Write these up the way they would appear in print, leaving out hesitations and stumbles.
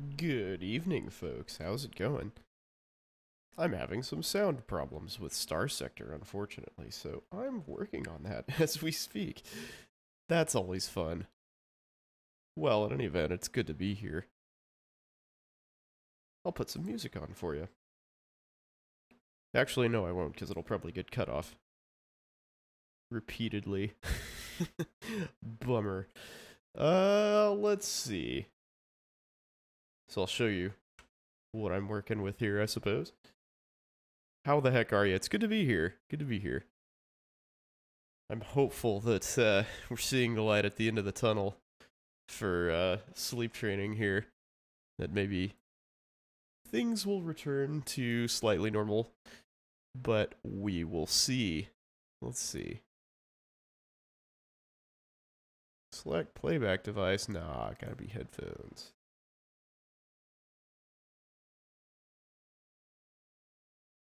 Good evening, folks. How's it going? I'm having some sound problems with Starsector, unfortunately, so I'm working on that as we speak. That's always fun. Well, in any event, it's good to be here. I'll put some music on for you. Actually, no, I won't, because it'll probably get cut off repeatedly. Bummer. Let's see. So I'll show you what I'm working with here, I suppose. How the heck are you? It's good to be here. Good to be here. I'm hopeful that we're seeing the light at the end of the tunnel for sleep training here. That maybe things will return to slightly normal, but we will see. Let's see. Select playback device. Nah, gotta be headphones.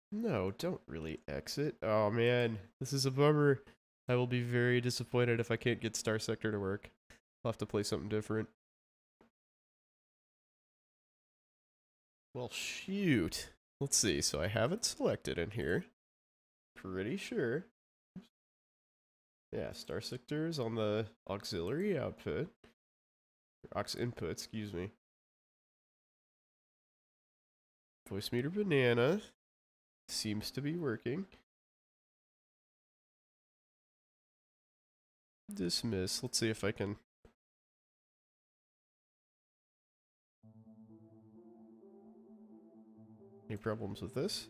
No, don't really exit. Oh man, this is a bummer. I will be very disappointed if I can't get Starsector to work. I'll have to play something different. Well, shoot. Let's see. So I have it selected in here. Pretty sure. Yeah, Starsector is on the auxiliary output. Aux input, excuse me. Voice meter banana seems to be working. Dismiss. Let's see if I can. Any problems with this?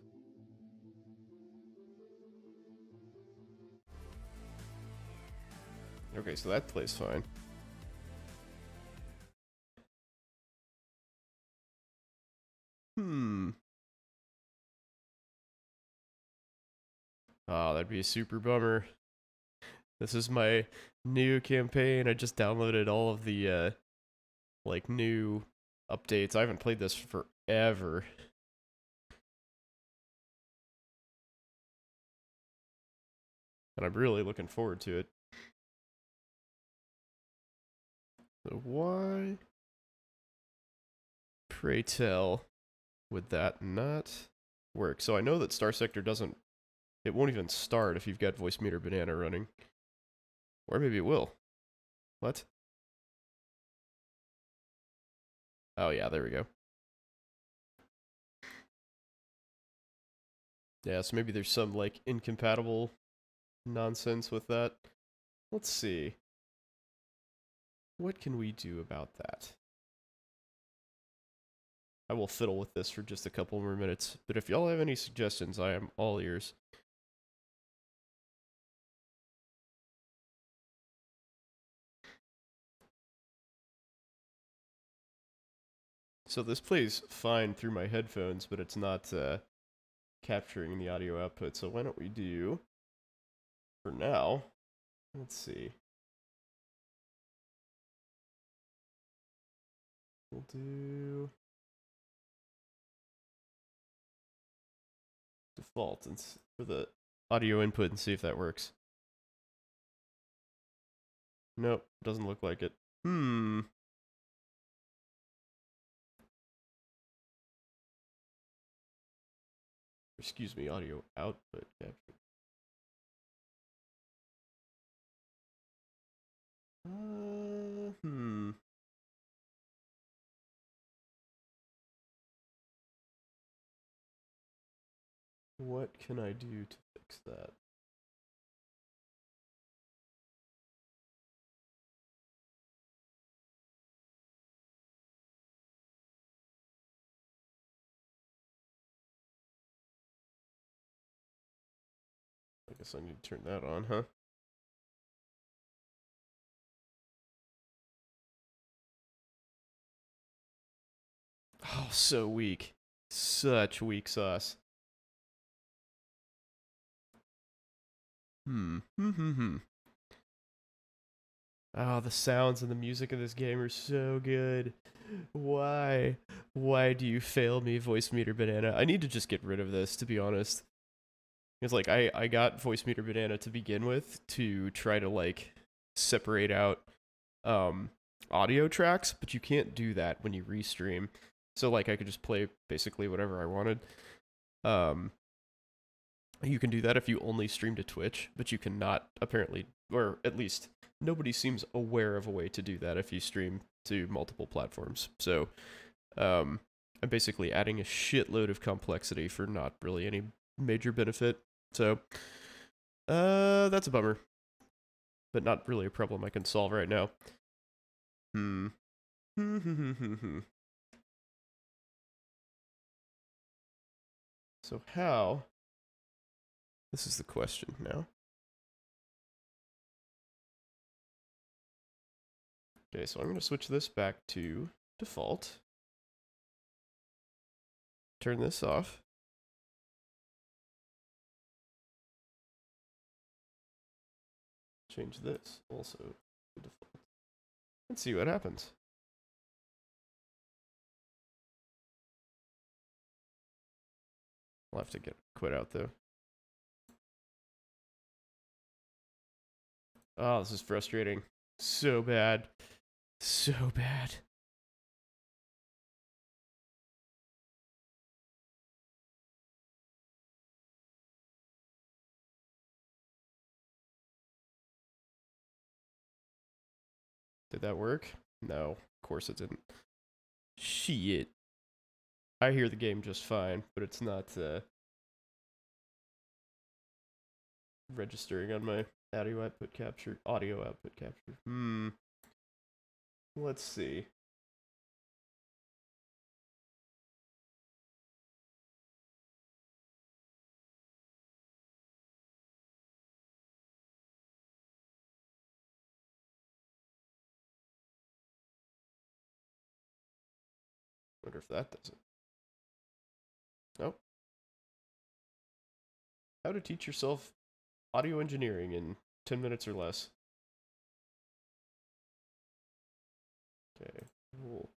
Okay, so that plays fine. Oh, that'd be a super bummer. This is my new campaign. I just downloaded all of the like new updates. I haven't played this forever. And I'm really looking forward to it. So why, pray tell, would that not work? So I know that Starsector doesn't, it won't even start if you've got Voice Meter Banana running. Or maybe it will. What? Oh yeah, there we go. Yeah, so maybe there's some like incompatible nonsense with that. Let's see. What can we do about that? I will fiddle with this for just a couple more minutes, but if y'all have any suggestions, I am all ears. So this plays fine through my headphones, but it's not capturing the audio output. So why don't we do, for now, let's see. We'll do default and for the audio input and see if that works. Nope, doesn't look like it. Excuse me, audio output capture. What can I do to fix that? I guess I need to turn that on, huh? Oh, so weak. Such weak sauce. Oh, the sounds and the music of this game are so good. Why? Why do you fail me, Voice Meter Banana? I need to just get rid of this, to be honest. It's like I got Voice Meter Banana to begin with to try to like separate out audio tracks, but you can't do that when you restream. So like I could just play basically whatever I wanted. Um, you can do that if you only stream to Twitch, but you cannot apparently, or at least nobody seems aware of a way to do that if you stream to multiple platforms. So I'm basically adding a shitload of complexity for not really any major benefit. So that's a bummer, but not really a problem I can solve right now. So how? This is the question now. Okay, so I'm going to switch this back to default. Turn this off. Change this also to default. Let's see what happens. I'll have to quit out though. Oh, this is frustrating. So bad. So bad. Did that work? No, of course it didn't. Shit. I hear the game just fine, but it's not registering on my audio output capture. Let's see. Wonder if that does it. Nope. How to teach yourself audio engineering in 10 minutes or less. Okay, we'll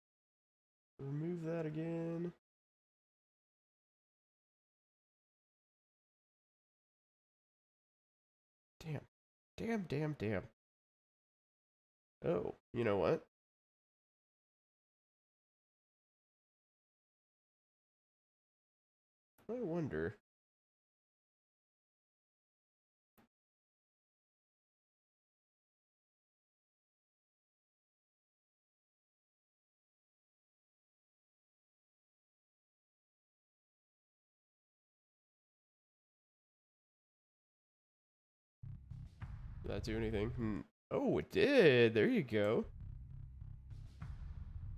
remove that again. Damn. Oh, you know what? I wonder. Did that do anything? Oh, it did. There you go.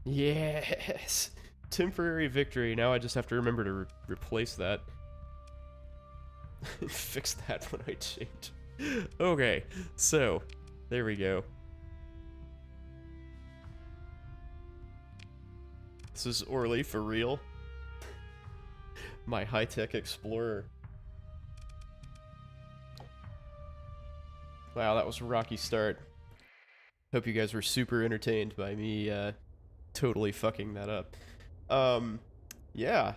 Yes. Temporary victory. Now I just have to remember to replace that. Fix that when I change. Okay, so there we go. This is Orly for real. My high-tech explorer. Wow, that was a rocky start. Hope you guys were super entertained by me totally fucking that up. Yeah.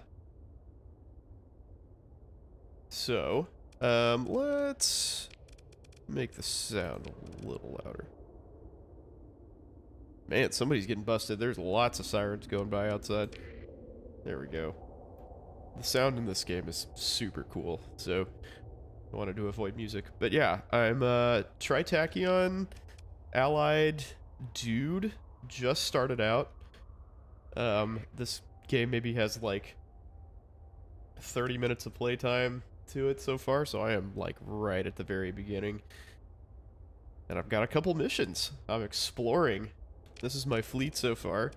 So, let's make the sound a little louder. Man, somebody's getting busted. There's lots of sirens going by outside. There we go. The sound in this game is super cool, so I wanted to avoid music. But yeah, I'm Tritachyon Allied Dude. Just started out. This game maybe has like 30 minutes of playtime to it so far, so I am like right at the very beginning. And I've got a couple missions. I'm exploring. This is my fleet so far.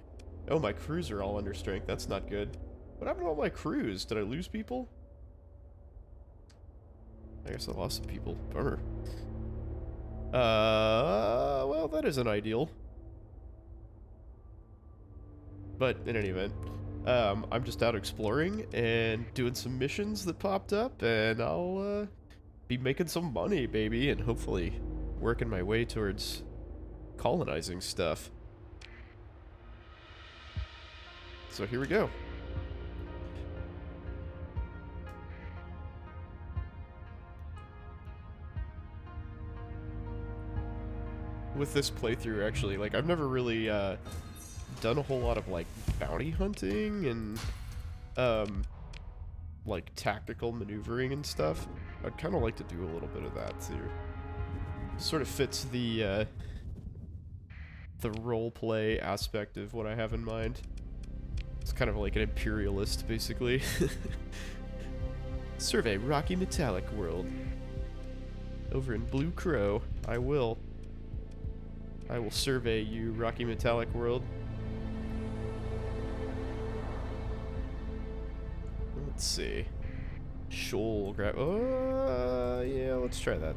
Oh, my crews are all under strength. That's not good. What happened to all my crews? Did I lose people? I guess I lost some people. Bummer. Well, that isn't ideal. But in any event, I'm just out exploring and doing some missions that popped up, and I'll be making some money, baby, and hopefully working my way towards colonizing stuff. So here we go. with this playthrough, actually. Like, I've never really done a whole lot of, like, bounty hunting and, like, tactical maneuvering and stuff. I'd kind of like to do a little bit of that, too. Sort of fits the roleplay aspect of what I have in mind. It's kind of like an imperialist, basically. Survey Rocky Metallic World. Over in Blue Crow, I will survey you, Rocky Metallic World. Let's see. Shoal grab. Yeah, let's try that.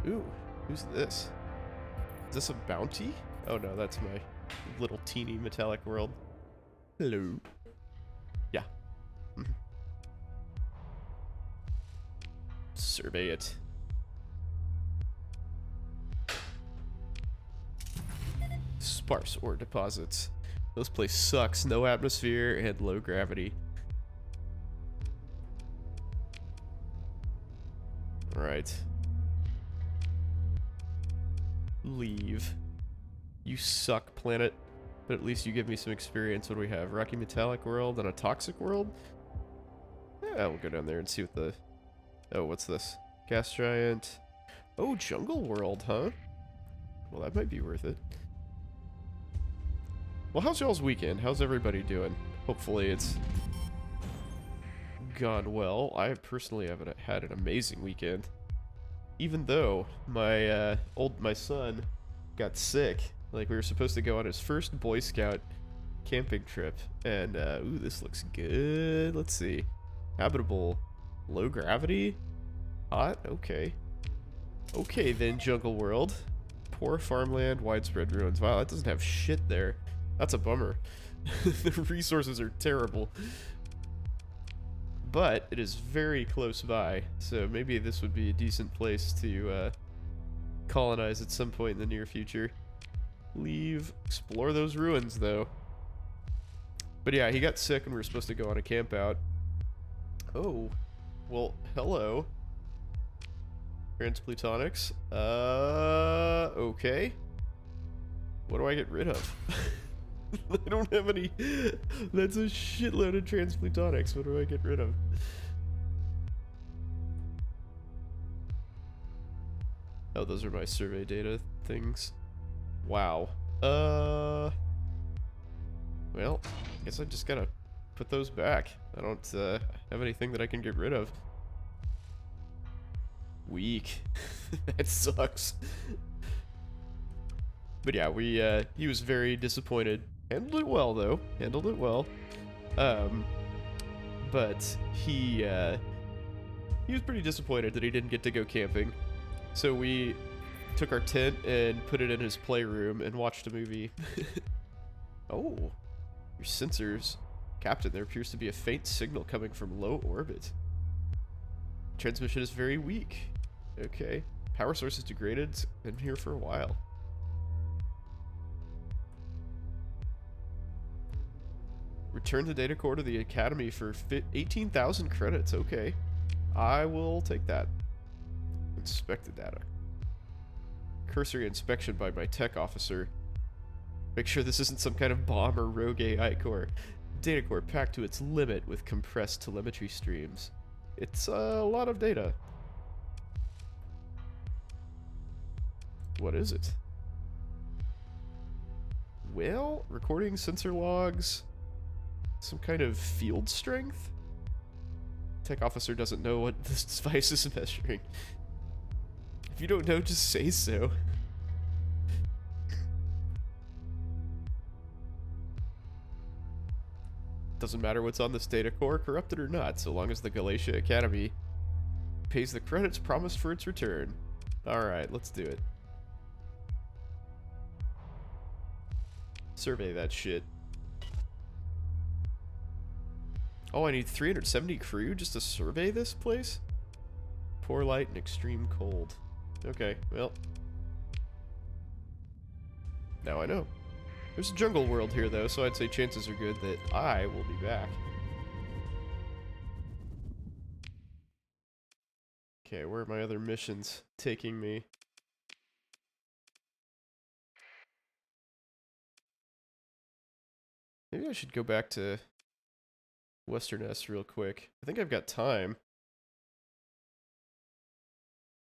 Ooh, who's this? Is this a bounty? Oh no, that's my little teeny metallic world. Hello. Yeah. Survey it. Sparse ore deposits. This place sucks. No atmosphere and low gravity. Alright. Leave. You suck, planet. But at least you give me some experience. What do we have? Rocky Metallic World and a Toxic World? Yeah, we'll go down there and see what the... Oh, what's this? Gas Giant. Oh, Jungle World, huh? Well, that might be worth it. Well, how's y'all's weekend? How's everybody doing? Hopefully it's gone well. I personally haven't had an amazing weekend. Even though my my son got sick. Like, we were supposed to go on his first Boy Scout camping trip. And, ooh, this looks good. Let's see. Habitable. Low gravity. Hot? Okay. Okay, then, Jungle World. Poor farmland, widespread ruins. Wow, that doesn't have shit there. That's a bummer. The resources are terrible. But it is very close by. So maybe this would be a decent place to colonize at some point in the near future. Leave. Explore those ruins, though. But yeah, he got sick and we were supposed to go on a camp out. Oh. Well, hello. Transplutonics. Okay. What do I get rid of? I don't have any. That's a shitload of transplutonics. What do I get rid of? Oh, those are my survey data things. Wow. Well, I guess I just gotta put those back. I don't have anything that I can get rid of. Weak. That sucks. But yeah, he was very disappointed. Handled it well, though. Handled it well. But he was pretty disappointed that he didn't get to go camping. So we took our tent and put it in his playroom and watched a movie. Oh, your sensors. Captain, there appears to be a faint signal coming from low orbit. Transmission is very weak. Okay. Power source is degraded. It's been here for a while. Return the data core to the Academy for 18,000 credits. Okay. I will take that. Inspect the data. Cursory inspection by my tech officer. Make sure this isn't some kind of bomb or rogue AI core. Data core packed to its limit with compressed telemetry streams. It's a lot of data. What is it? Well, recording sensor logs. Some kind of field strength? Tech officer doesn't know what this device is measuring. If you don't know, just say so. Doesn't matter what's on this data core, corrupted or not, so long as the Galatia Academy pays the credits promised for its return. Alright, let's do it. Survey that shit. Oh, I need 370 crew just to survey this place? Poor light and extreme cold. Okay, well. Now I know. There's a jungle world here, though, so I'd say chances are good that I will be back. Okay, where are my other missions taking me? Maybe I should go back to Western S real quick. I think I've got time.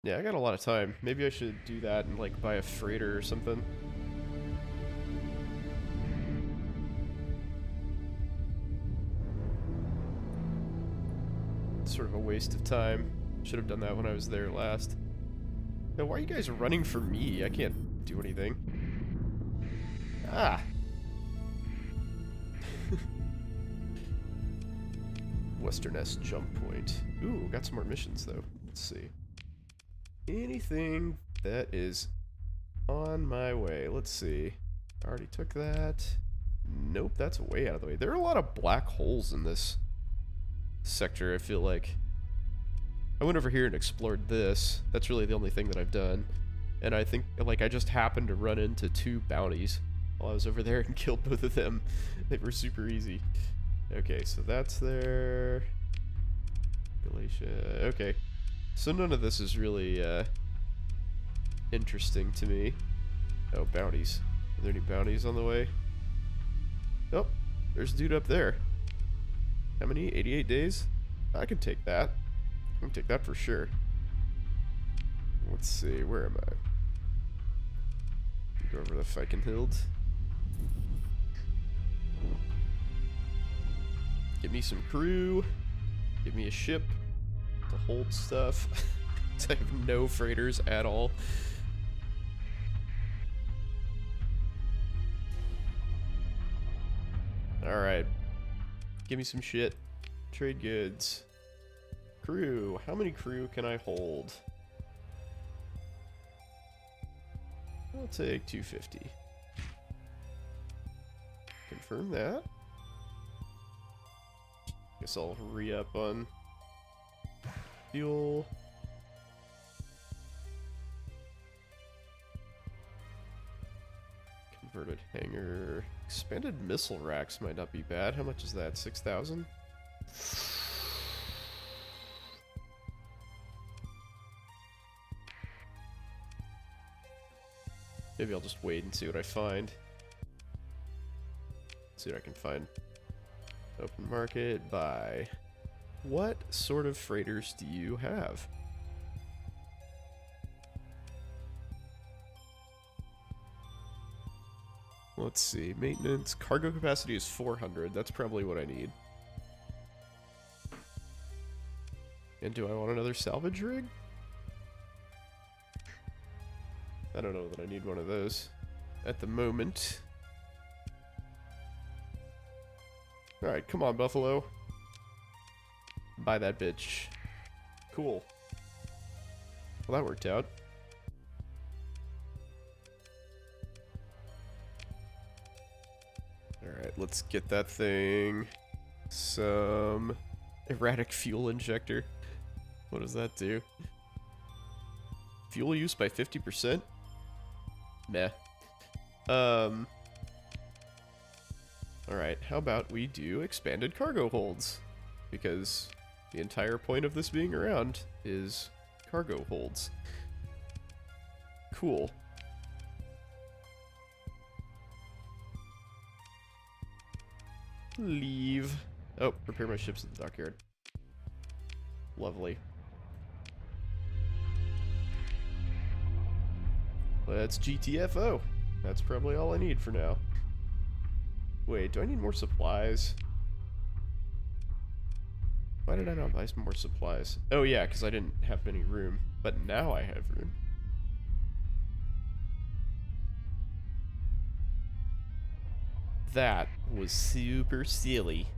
Yeah, I got a lot of time. Maybe I should do that and, like, buy a freighter or something. It's sort of a waste of time. Should have done that when I was there last. Now, why are you guys running for me? I can't do anything. Ah! Western S jump point. Ooh, got some more missions, though. Let's see. Anything that is on my way. Let's see. I already took that. Nope, that's way out of the way. There are a lot of black holes in this sector, I feel like. I went over here and explored this. That's really the only thing that I've done. And I think, like, I just happened to run into 2 bounties while I was over there and killed both of them. They were super easy. Okay, so that's there. Galatia. Okay. So none of this is really interesting to me. Oh, bounties. Are there any bounties on the way? Oh, there's a dude up there. How many? 88 days? I can take that. I can take that for sure. Let's see, where am I? Go over the Fikenhild. Give me some crew. Give me a ship to hold stuff. I have no freighters at all. Alright. Give me some shit. Trade goods. Crew. How many crew can I hold? I'll take 250. Confirm that. Guess I'll re-up on fuel. Converted hangar. Expanded missile racks might not be bad. How much is that? 6,000? Maybe I'll just wait and see what I find. See what I can find. Open market, buy. What sort of freighters do you have? Let's see, maintenance. Cargo capacity is 400. That's probably what I need. And do I want another salvage rig? I don't know that I need one of those at the moment. Alright, come on, Buffalo. Buy that bitch. Cool. Well, that worked out. Alright, let's get that thing. Some erratic fuel injector. What does that do? Fuel use by 50%? Meh. Alright, how about we do expanded cargo holds? Because the entire point of this being around is cargo holds. Cool. Leave. Oh, repair my ships at the dockyard. Lovely. Let's GTFO. That's probably all I need for now. Wait, do I need more supplies? Why did I not buy some more supplies? Oh yeah, because I didn't have any room. But now I have room. That was super silly.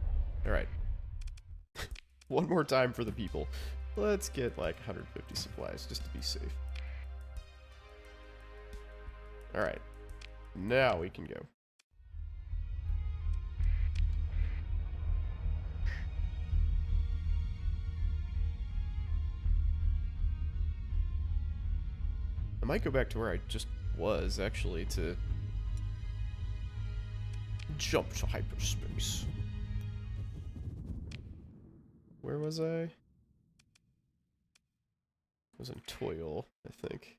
Alright. One more time for the people. Let's get like 150 supplies just to be safe. Alright. Now we can go. I might go back to where I just was, actually, to Jump to hyperspace. Where was I? I was in Toil, I think.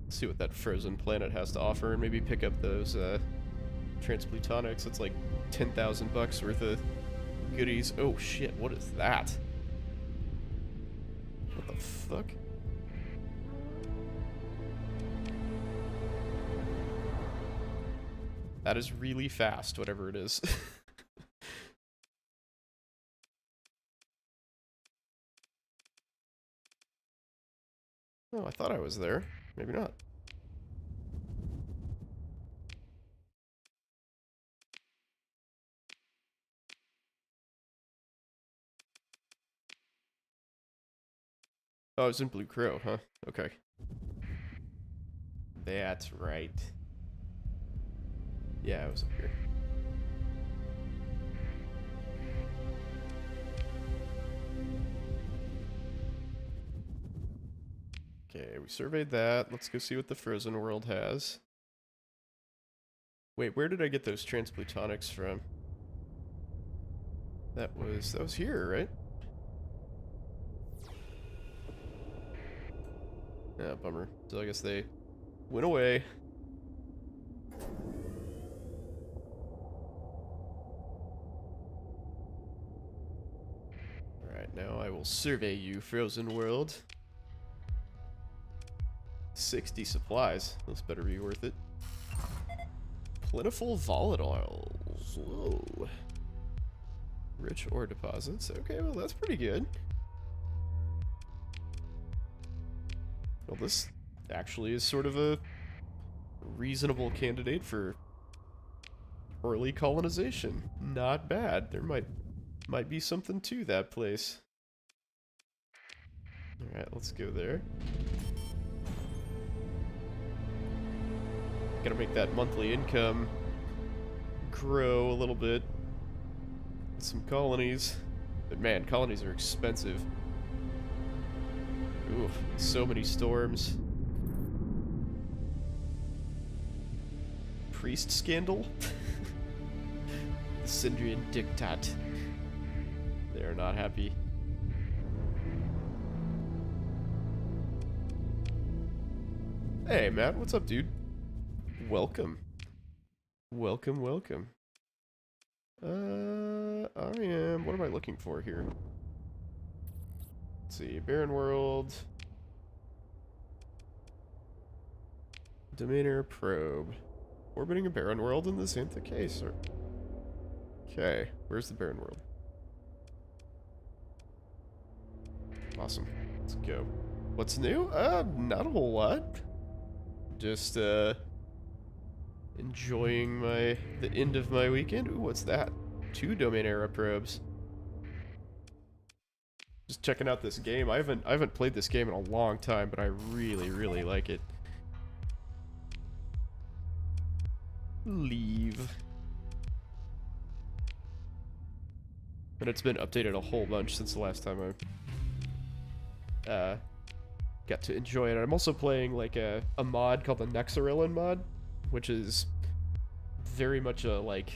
Let's see what that frozen planet has to offer and maybe pick up those transplutonics. It's like 10,000 bucks worth of goodies. Oh shit, what is that? What the fuck? That is really fast, whatever it is. Oh, I thought I was there. Maybe not. Oh, I was in Blue Crow, huh? Okay. That's right. Yeah, I was up here. Okay, we surveyed that. Let's go see what the frozen world has. Wait, where did I get those transplutonics from? That was here, right? Yeah, bummer. So I guess they went away. Alright, now I will survey you, frozen world. 60 supplies. Those better be worth it. Plentiful volatiles. Whoa. Rich ore deposits. Okay, well that's pretty good. Well, this actually is sort of a reasonable candidate for early colonization. Not bad. There might be something to that place. Alright, let's go there. Gotta make that monthly income grow a little bit. Some colonies. But man, colonies are expensive. Ooh, so many storms. Priest scandal? The Syndrian Diktat. They're not happy. Hey, Matt, what's up, dude? Welcome. Welcome, welcome. What am I looking for here? Let's see, Barren World. Dominator Probe. Orbiting a barren world in the Xantha case. Okay, where's the barren world? Awesome. Let's go. What's new? Not a whole lot. Just, enjoying the end of my weekend. Ooh, what's that? 2 Domain Era probes. Just checking out this game. I haven't played this game in a long time, but I really, really like it. Leave. But it's been updated a whole bunch since the last time I got to enjoy it. I'm also playing like a mod called the Nexarillin mod, which is very much a like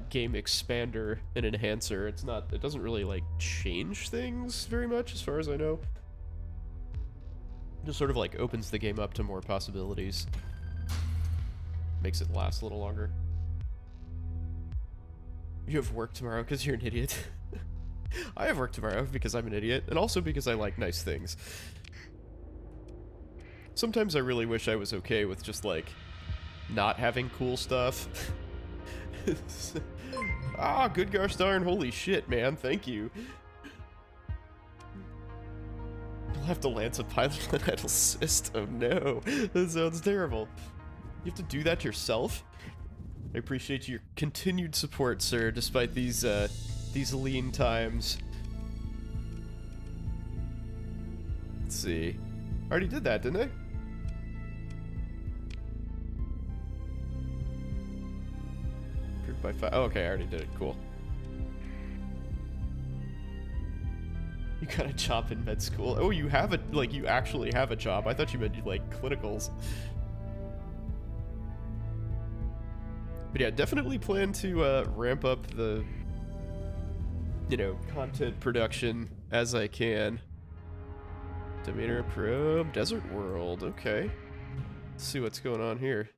game expander and enhancer. It doesn't really like change things very much as far as I know. It just sort of like opens the game up to more possibilities. Makes it last a little longer. You have work tomorrow because you're an idiot. I have work tomorrow because I'm an idiot, and also because I like nice things. Sometimes I really wish I was okay with just like not having cool stuff. Ah, good gosh darn, holy shit, man, thank you. You'll have to lance a pilot idle assist. Oh no, that sounds terrible. You have to do that yourself? I appreciate your continued support, sir, despite these lean times. Let's see. I already did that, didn't I? Approved by 5. Oh, okay, I already did it. Cool. You got a job in med school. Oh, you have a, like, you actually have a job. I thought you meant you, like, clinicals. But yeah, definitely plan to ramp up the, you know, content production as I can. Domainer probe, desert world, okay. Let's see what's going on here.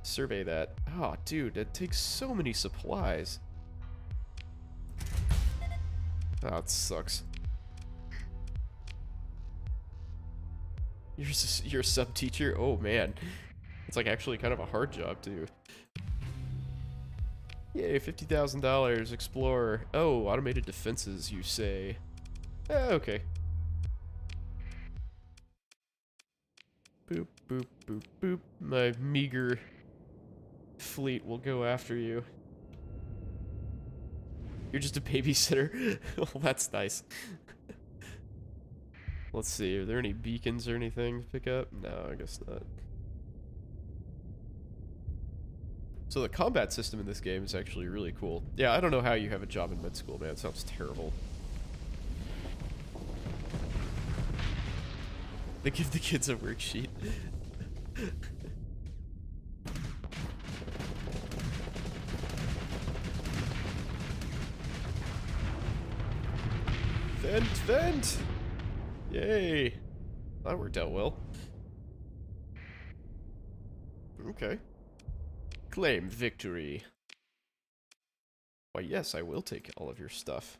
Survey that. Oh, dude, that takes so many supplies. Oh, it sucks. You're a sub teacher? Oh man. It's like actually kind of a hard job too. Yay, $50,000, explorer. Oh, automated defenses, you say. Okay. Boop, boop, boop, boop. My meager fleet will go after you. You're just a babysitter? Well, that's nice. Let's see, are there any beacons or anything to pick up? No, I guess not. So the combat system in this game is actually really cool. Yeah, I don't know how you have a job in med school, man. It sounds terrible. They give the kids a worksheet. Vent, vent! Yay! That worked out well. Okay. Claim victory. Why, yes, I will take all of your stuff.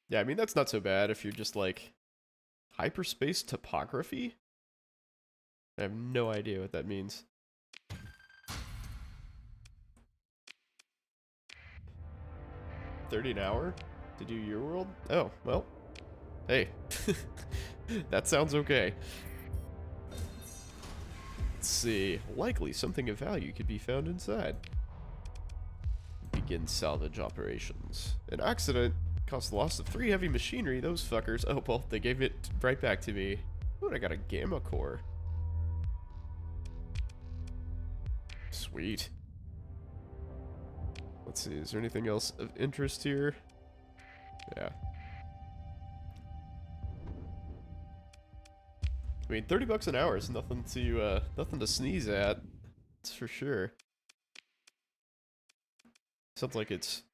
Yeah, I mean, that's not so bad if you're just like... Hyperspace topography? I have no idea what that means. $30 an hour to do your world? Oh, well. Hey. That sounds okay. Let's see. Likely something of value could be found inside. Begin salvage operations. An accident caused the loss of 3 heavy machinery. Those fuckers. Oh, well, they gave it right back to me. Oh, I got a gamma core. Sweet. Let's see, is there anything else of interest here? Yeah. I mean, $30 an hour is nothing to sneeze at. That's for sure. Sounds like it's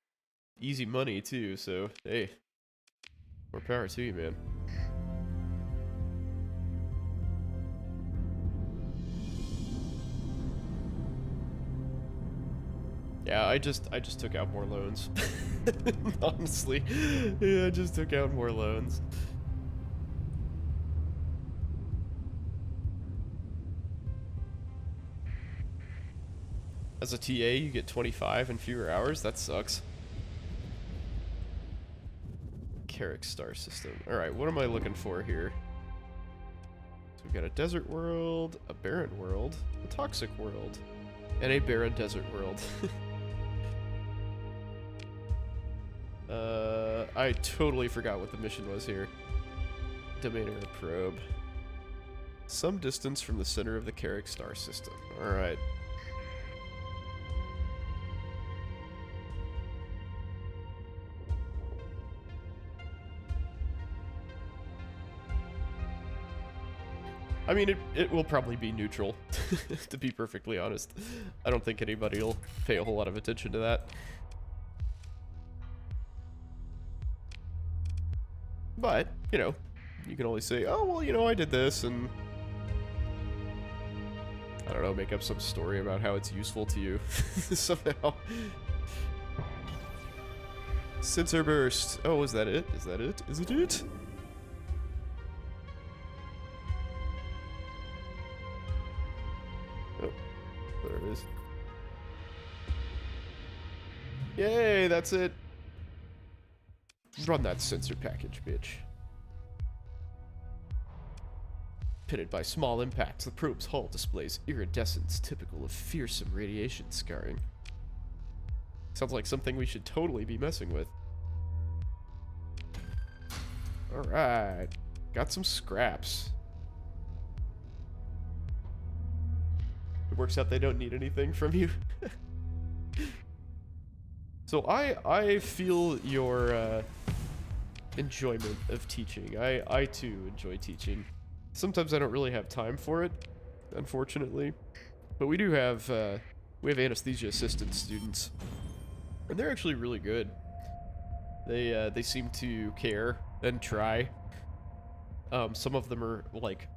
easy money too, so hey, more power to you, man. Yeah, I just took out more loans. Honestly, yeah, I just took out more loans. As a TA, you get 25 in fewer hours? That sucks. Carrick star system. Alright, what am I looking for here? So we've got a desert world, a barren world, a toxic world, and a barren desert world. I totally forgot what the mission was here. Domainer probe. Some distance from the center of the Carrick star system. Alright. I mean, it will probably be neutral, to be perfectly honest. I don't think anybody will pay a whole lot of attention to that. But, you know, you can always say, oh, well, you know, I did this, and... I don't know, make up some story about how it's useful to you, somehow. Sensor burst. Oh, is that it? Is that it? Is it it? Oh, there it is. Yay, that's it. Run that sensor package, bitch. Pitted by small impacts, the probe's hull displays iridescence typical of fearsome radiation scarring. Sounds like something we should totally be messing with. Alright. Got some scraps. It works out they don't need anything from you. So I feel your enjoyment of teaching. I too enjoy teaching. Sometimes I don't really have time for it, unfortunately. But we do have we have anesthesia assistant students, and they're actually really good. They seem to care and try. Some of them are like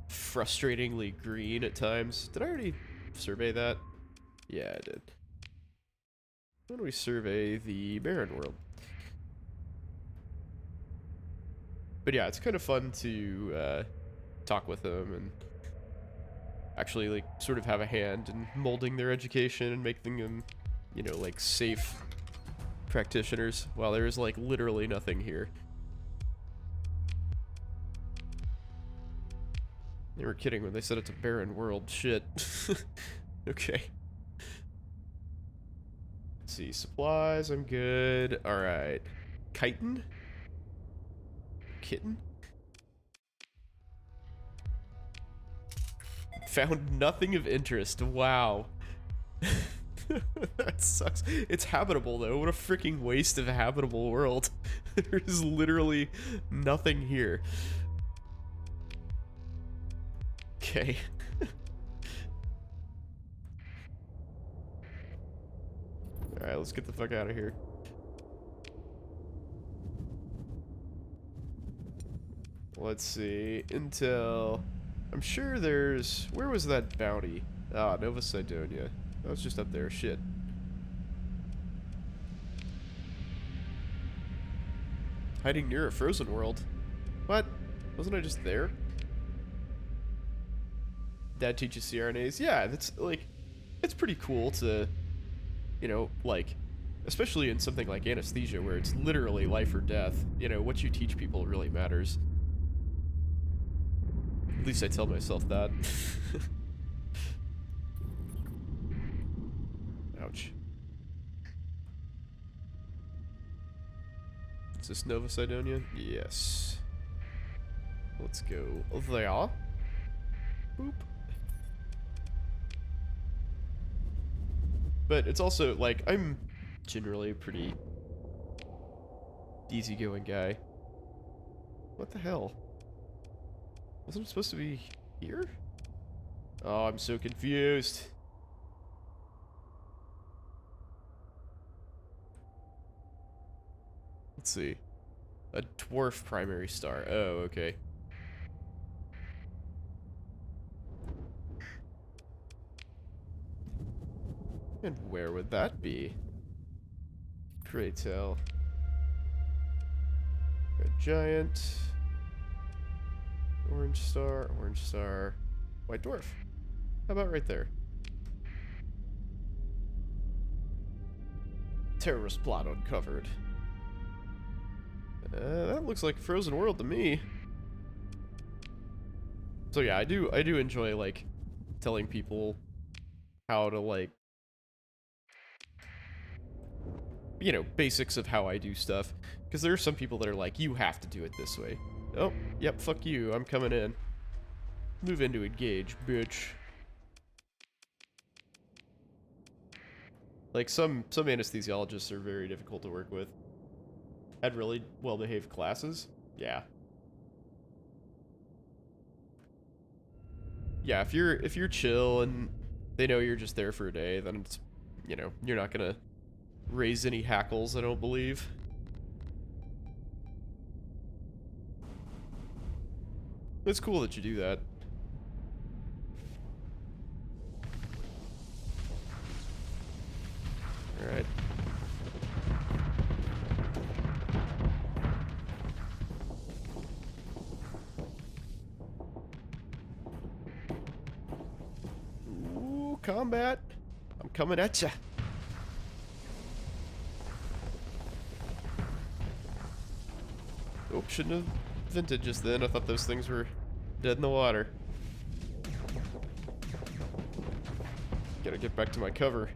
frustratingly green at times. Did I already survey that? Yeah, I did. Why don't we survey the barren world? But yeah, it's kind of fun to talk with them and actually like sort of have a hand in molding their education and making them, you know, like safe practitioners while there is like literally nothing here. They were kidding when they said it's a barren world. Shit. Okay. Let's see. Supplies, I'm good. Alright. Chitin? Kitten? Found nothing of interest. Wow. That sucks. It's habitable though. What a freaking waste of a habitable world. There's literally nothing here. Okay. Alright, let's get the fuck out of here. Let's see. Intel. I'm sure there's... Where was that bounty? Ah, Nova Sidonia. That was just up there. Shit. Hiding near a frozen world. What? Wasn't I just there? Dad teaches CRNAs. Yeah, that's like... It's pretty cool to... You know, like... Especially in something like anesthesia where it's literally life or death. You know, what you teach people really matters. At least I tell myself that. Ouch. Is this Nova Sidonia? Yes. Let's go there. Boop. But it's also, like, I'm generally a pretty easygoing guy. What the hell? Wasn't it supposed to be here? Oh, I'm so confused. Let's see. A dwarf primary star. Oh, okay. And where would that be? Pray tell. Red giant. Orange star, white dwarf. How about right there? Terrorist plot uncovered. That looks like Frozen World to me. So yeah, I do enjoy like telling people how to like, you know, basics of how I do stuff. Because there are some people that are like, you have to do it this way. Oh, yep, fuck you, I'm coming in. Move into engage, bitch. Like, some anesthesiologists are very difficult to work with. Had really well-behaved classes? Yeah. Yeah, if you're chill and they know you're just there for a day, then it's, you know, you're not gonna raise any hackles, I don't believe. It's cool that you do that. Alright. Ooh, combat. I'm coming at ya. Oh, shouldn't have vented just then. I thought those things were dead in the water. Gotta get back to my cover.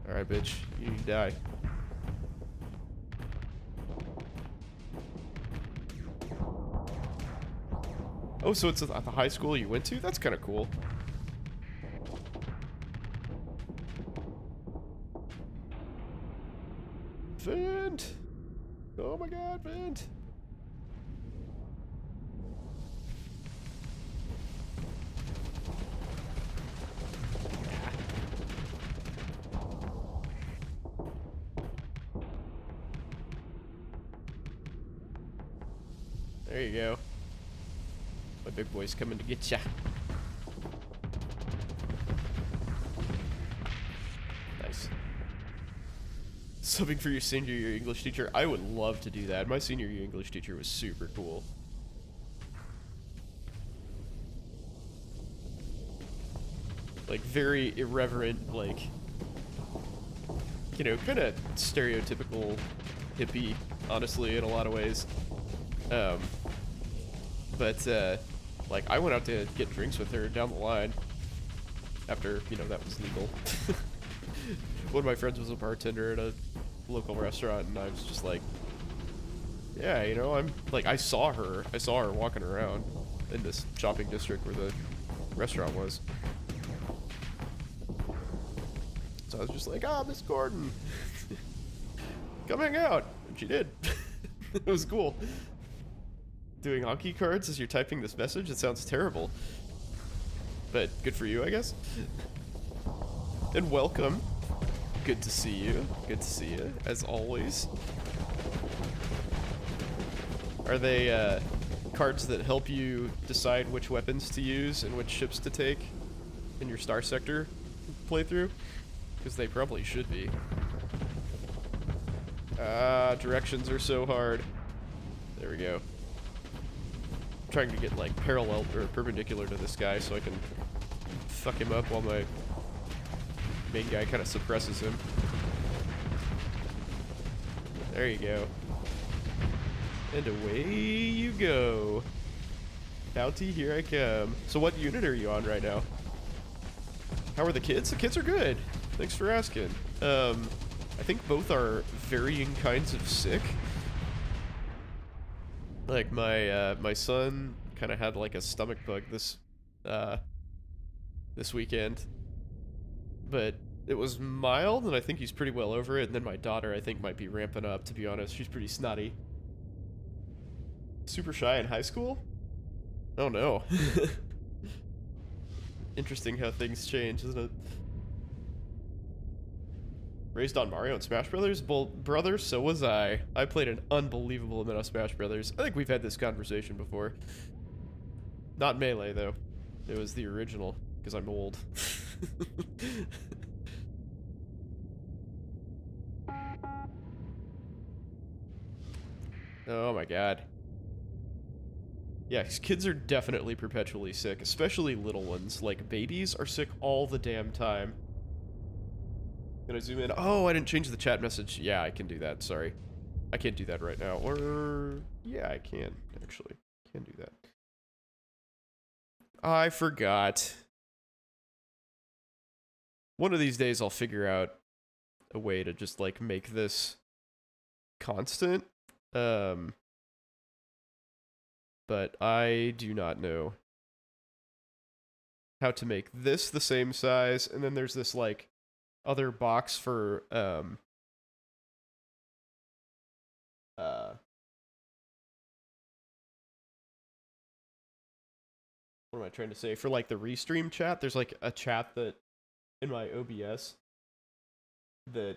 Alright, bitch. You need to die. Oh, so it's at the high school you went to? That's kind of cool. Vent! Oh my god, vent! There you go. My big boy's coming to get ya. Nice. Subbing for your senior year English teacher. I would love to do that. My senior year English teacher was super cool. Like, very irreverent, like, you know, kind of stereotypical hippie, honestly, in a lot of ways. Like, I went out to get drinks with her down the line after, you know, that was legal. One of my friends was a bartender at a local restaurant, and I was just like, yeah, you know, I'm, like, I saw her walking around in this shopping district where the restaurant was. So I was just like, Miss Gordon, come hang out. And she did. It was cool. Doing hockey cards as you're typing this message? It sounds terrible. But good for you, I guess. And welcome. Good to see you. Good to see you, as always. Are they cards that help you decide which weapons to use and which ships to take in your Starsector playthrough? Because they probably should be. Directions are so hard. There we go. I'm trying to get like parallel or perpendicular to this guy so I can fuck him up while my main guy kind of suppresses him. There you go. And away you go. Bounty, here I come. So what unit are you on right now? How are the kids? The kids are good. Thanks for asking. I think both are varying kinds of sick. Like my son kind of had like a stomach bug this weekend, but it was mild, and I think he's pretty well over it. And then my daughter, I think, might be ramping up. To be honest, she's pretty snotty. Super shy in high school? Oh no. Interesting how things change, isn't it? Raised on Mario and Smash Brothers? Well, brother, so was I. I played an unbelievable amount of Smash Brothers. I think we've had this conversation before. Not Melee, though. It was the original, because I'm old. Oh my god. Yeah, kids are definitely perpetually sick, especially little ones. Like, babies are sick all the damn time. Can I zoom in? Oh, I didn't change the chat message. Yeah, I can do that. Sorry. I can't do that right now. Or, yeah, I can, actually. Can do that. I forgot. One of these days I'll figure out a way to just, like, make this constant. But I do not know how to make this the same size, and then there's this, like, other box for, what am I trying to say? For, like, the restream chat, there's, like, a chat that, in my OBS, that,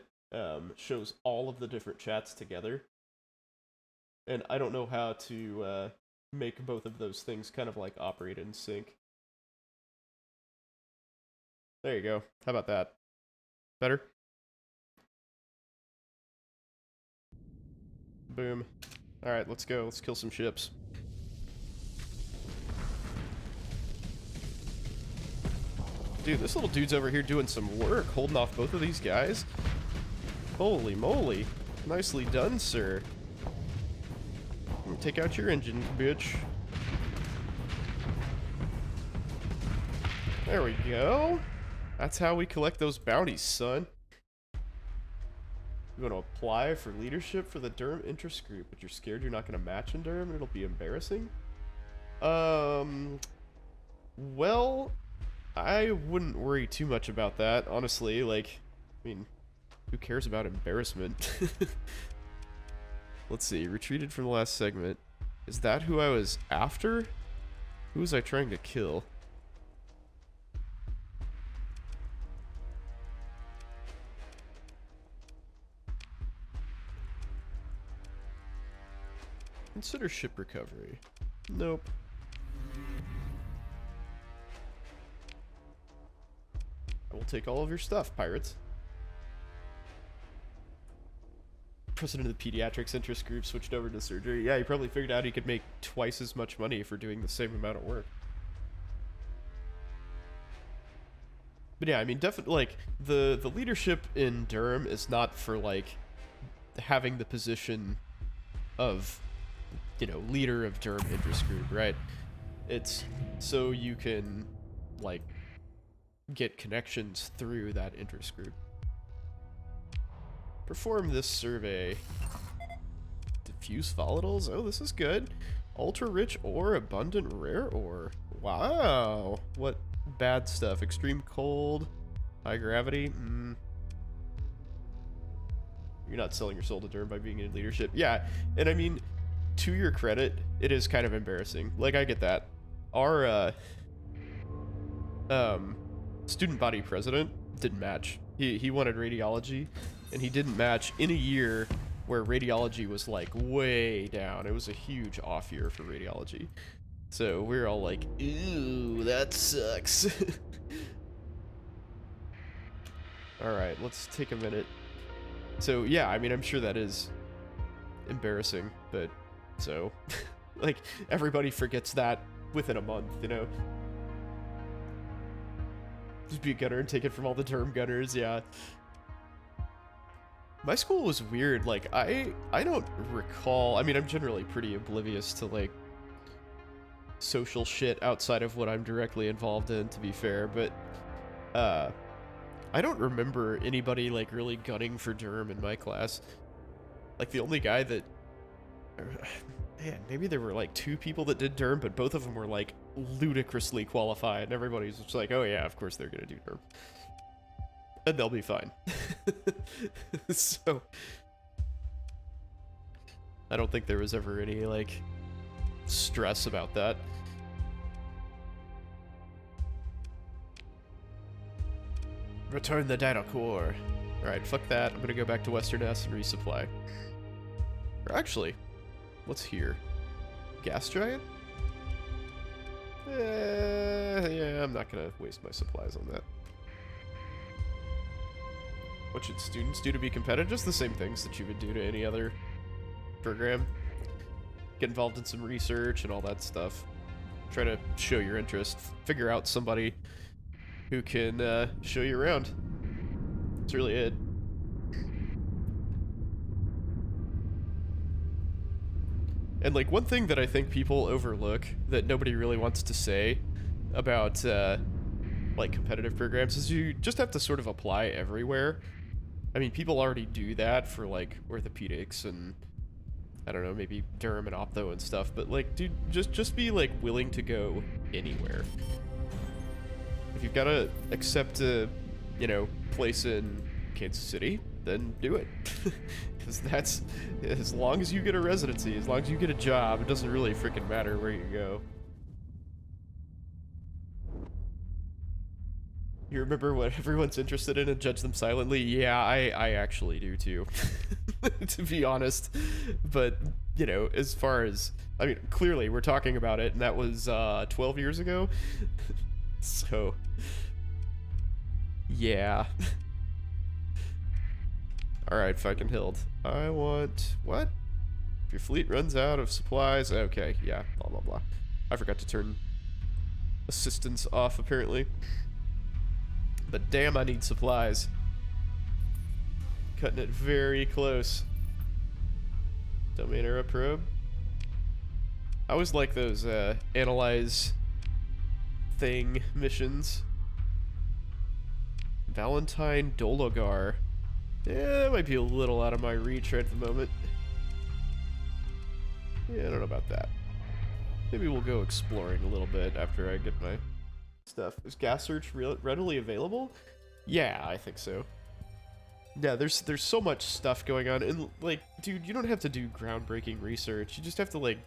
shows all of the different chats together. And I don't know how to, make both of those things kind of, like, operate in sync. There you go. How about that? Better? Boom. Alright, let's go. Let's kill some ships. Dude, this little dude's over here doing some work, holding off both of these guys. Holy moly. Nicely done, sir. Take out your engine, bitch. There we go. That's how we collect those bounties, son. You want to apply for leadership for the Durham interest group, but you're scared you're not going to match in Durham and it'll be embarrassing? Well, I wouldn't worry too much about that, honestly. Like, I mean, Who cares about embarrassment? Let's see. Retreated from the last segment. Is that who I was after? Who was I trying to kill? Consider ship recovery. Nope. I will take all of your stuff, pirates. President of the pediatrics interest group switched over to surgery. Yeah, he probably figured out he could make twice as much money for doing the same amount of work. But yeah, I mean, definitely, like, the leadership in Durham is not for, like, having the position of, you know, leader of Durham interest group, right? It's so you can, like, get connections through that interest group. Perform this survey. Diffuse volatiles? Oh, this is good. Ultra rich ore, abundant rare ore. Wow. What bad stuff? Extreme cold, high gravity. You're not selling your soul to Durham by being in leadership. Yeah, and I mean, to your credit, it is kind of embarrassing. Like, I get that. Our student body president didn't match. He wanted radiology, and he didn't match in a year where radiology was like way down. It was a huge off year for radiology. So we were all like, ew, that sucks. Alright, let's take a minute. So yeah, I mean, I'm sure that is embarrassing, but so, like, everybody forgets that within a month, you know? Just be a gunner and take it from all the term gunners, yeah. My school was weird. Like, I don't recall. I mean, I'm generally pretty oblivious to, like, social shit outside of what I'm directly involved in, to be fair, but I don't remember anybody, like, really gunning for Durham in my class. Like, the only guy that... Man, maybe there were, like, 2 people that did Durham, but both of them were, like, ludicrously qualified, and everybody's just like, oh yeah, of course they're gonna do Durham. And they'll be fine. So... I don't think there was ever any, like, stress about that. Return the data core. Alright, fuck that. I'm gonna go back to Western S and resupply. Or actually, what's here? Gas giant? Yeah, I'm not gonna waste my supplies on that. What should students do to be competitive? Just the same things that you would do to any other program. Get involved in some research and all that stuff. Try to show your interest. Figure out somebody who can show you around. That's really it. And, like, one thing that I think people overlook that nobody really wants to say about, like, competitive programs is you just have to sort of apply everywhere. I mean, people already do that for, like, orthopedics and, I don't know, maybe derm and optho and stuff, but, like, dude, just be, like, willing to go anywhere. If you've got to accept a, you know, place in Kansas City, then do it. Because that's, as long as you get a residency, as long as you get a job, it doesn't really freaking matter where you go. You remember what everyone's interested in and judge them silently? Yeah, I actually do too, to be honest. But, you know, as far as, I mean, clearly we're talking about it, and that was 12 years ago. So, yeah. Alright, fucking Hild. I want... What? If your fleet runs out of supplies... Okay, yeah, blah, blah, blah. I forgot to turn assistance off, apparently. But damn, I need supplies. Cutting it very close. Domain era probe. I always like those, analyze thing missions. Valentine Dologar. Yeah, that might be a little out of my reach right at the moment. Yeah, I don't know about that. Maybe we'll go exploring a little bit after I get my stuff. Is gas search readily available? Yeah, I think so. Yeah, there's so much stuff going on, and like, dude, you don't have to do groundbreaking research. You just have to like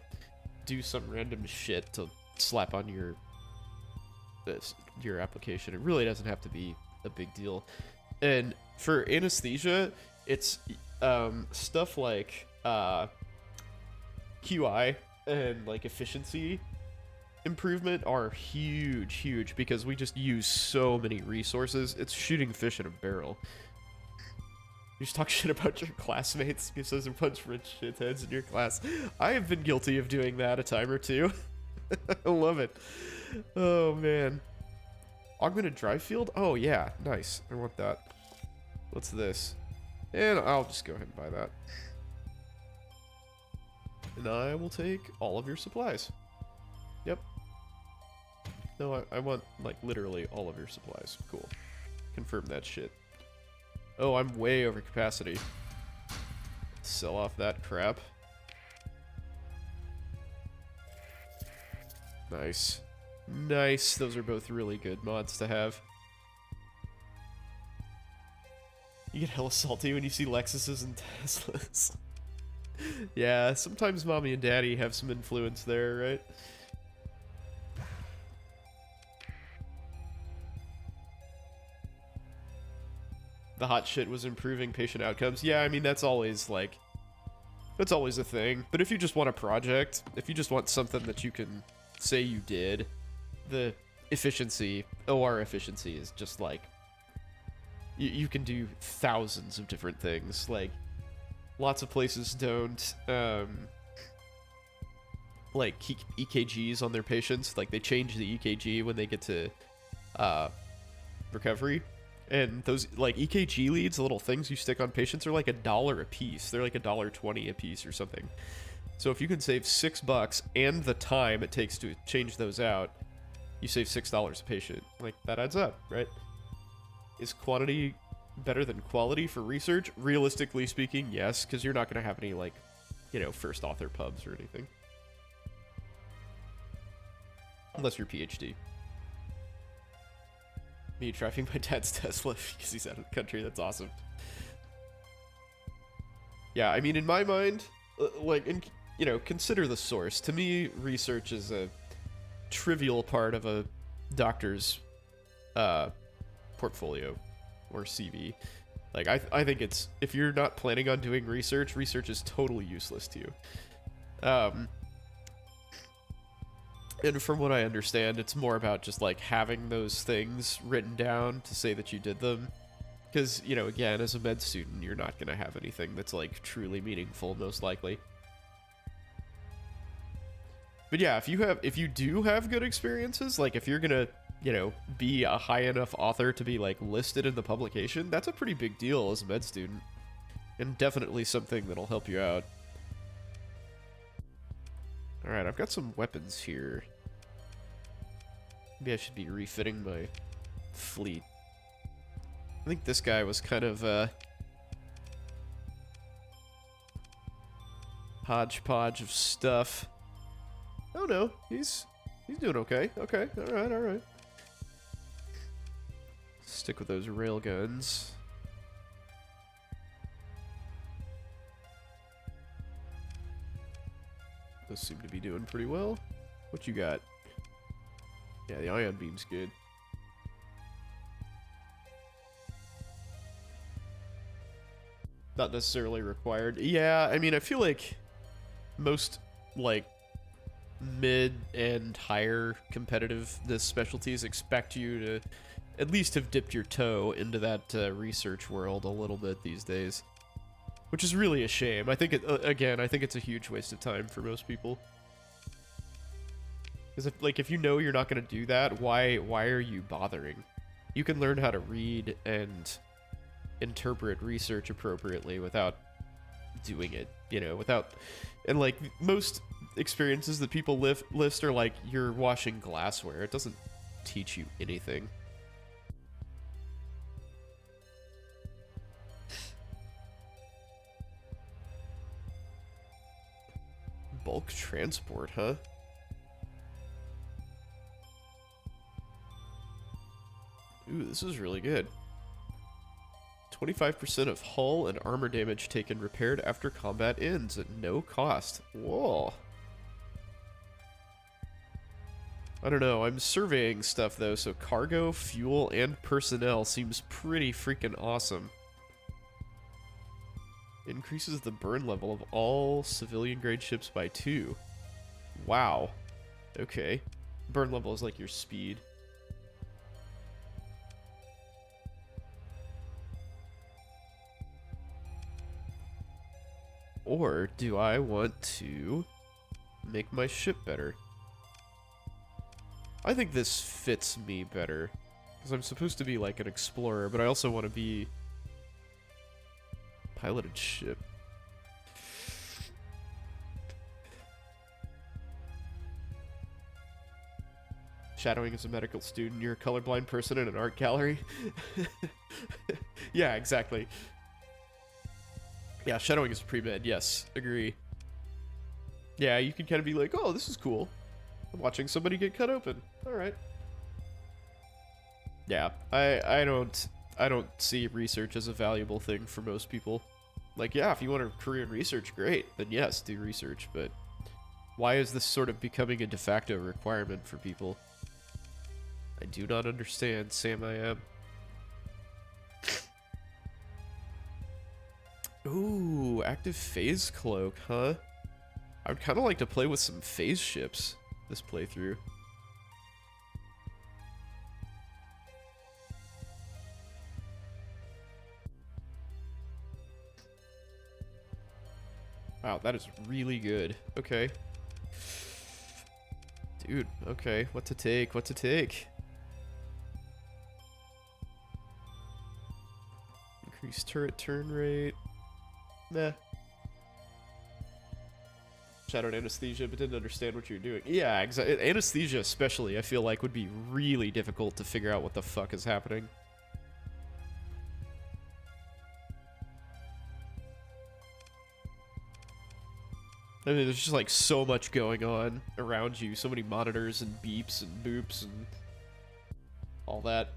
do some random shit to slap on your application. It really doesn't have to be a big deal. And for anesthesia, it's stuff like QI and like efficiency improvement are huge because we just use so many resources. It's shooting fish in a barrel. You just talk shit about your classmates because there's a bunch of rich shitheads in your class. I have been guilty of doing that a time or two. I love it. Oh man. Augmented drive field? Oh yeah, nice. I want that. What's this? And I'll just go ahead and buy that. And I will take all of your supplies. Yep. No, I want, like, literally all of your supplies. Cool. Confirm that shit. Oh, I'm way over capacity. Sell off that crap. Nice. Nice. Those are both really good mods to have. You get hella salty when you see Lexuses and Teslas. Yeah, sometimes mommy and daddy have some influence there, right? The hot shit was improving patient outcomes. Yeah, I mean, that's always, like, that's always a thing. But if you just want a project, if you just want something that you can say you did, the efficiency, OR efficiency is just, like, you can do thousands of different things. Like, lots of places don't, like, keep EKGs on their patients. Like, they change the EKG when they get to, recovery. And those, like, EKG leads, the little things you stick on patients, are like $1 a piece. They're like $1.20 a piece or something. So if you can save $6 and the time it takes to change those out, you save $6 a patient. Like, that adds up, right? Is quantity better than quality for research? Realistically speaking, yes, because you're not going to have any, like, you know, first author pubs or anything. Unless you're PhD. Me driving my dad's Tesla because he's out of the country. That's awesome. Yeah, I mean, in my mind, like, you know, consider the source. To me, research is a trivial part of a doctor's portfolio or CV. Like, I think it's, if you're not planning on doing research, research is totally useless to you. And from what I understand, it's more about just, like, having those things written down to say that you did them. Because, you know, again, as a med student, you're not going to have anything that's, like, truly meaningful, most likely. But yeah, if you do have good experiences, like, if you're going to, you know, be a high enough author to be, like, listed in the publication, that's a pretty big deal as a med student. And definitely something that'll help you out. Alright, I've got some weapons here. Maybe I should be refitting my fleet. I think this guy was kind of hodgepodge of stuff. Oh no, he's doing okay. Okay, alright. Stick with those railguns. Those seem to be doing pretty well. What you got? Yeah, the ion beam's good. Not necessarily required. Yeah, I mean, I feel like most, like, mid and higher competitiveness specialties expect you to at least have dipped your toe into that research world a little bit these days. Which is really a shame. I think, again, I think it's a huge waste of time for most people. Because, if you know you're not going to do that, why are you bothering? You can learn how to read and interpret research appropriately without doing it, you know, without... And, like, most experiences that people list are, like, you're washing glassware. It doesn't teach you anything. Bulk transport, huh? Ooh, this is really good. 25% of hull and armor damage taken repaired after combat ends at no cost. Whoa. I don't know, I'm surveying stuff though, so cargo, fuel, and personnel seems pretty freaking awesome. Increases the burn level of all civilian-grade ships by 2. Wow. Okay. Burn level is like your speed. Or do I want to make my ship better? I think this fits me better. Because I'm supposed to be like an explorer, but I also want to be piloted ship. Shadowing as a medical student, you're a colorblind person in an art gallery. Yeah, exactly. Yeah, shadowing is pre-med, yes, agree. Yeah, you can kind of be like, oh, this is cool. I'm watching somebody get cut open. Alright. Yeah, I don't see research as a valuable thing for most people. Like, yeah, if you want a career in research, great. Then yes, do research, but why is this sort of becoming a de facto requirement for people? I do not understand, Sam I am. Ooh, active phase cloak, huh? I would kind of like to play with some phase ships this playthrough. Wow, that is really good. Okay. Dude, okay. What to take? What to take? Increase turret turn rate. Meh. Shadowed anesthesia, but didn't understand what you were doing. Yeah, exactly. Anesthesia especially, I feel like, would be really difficult to figure out what the fuck is happening. I mean, there's just like so much going on around you, so many monitors and beeps and boops and all that.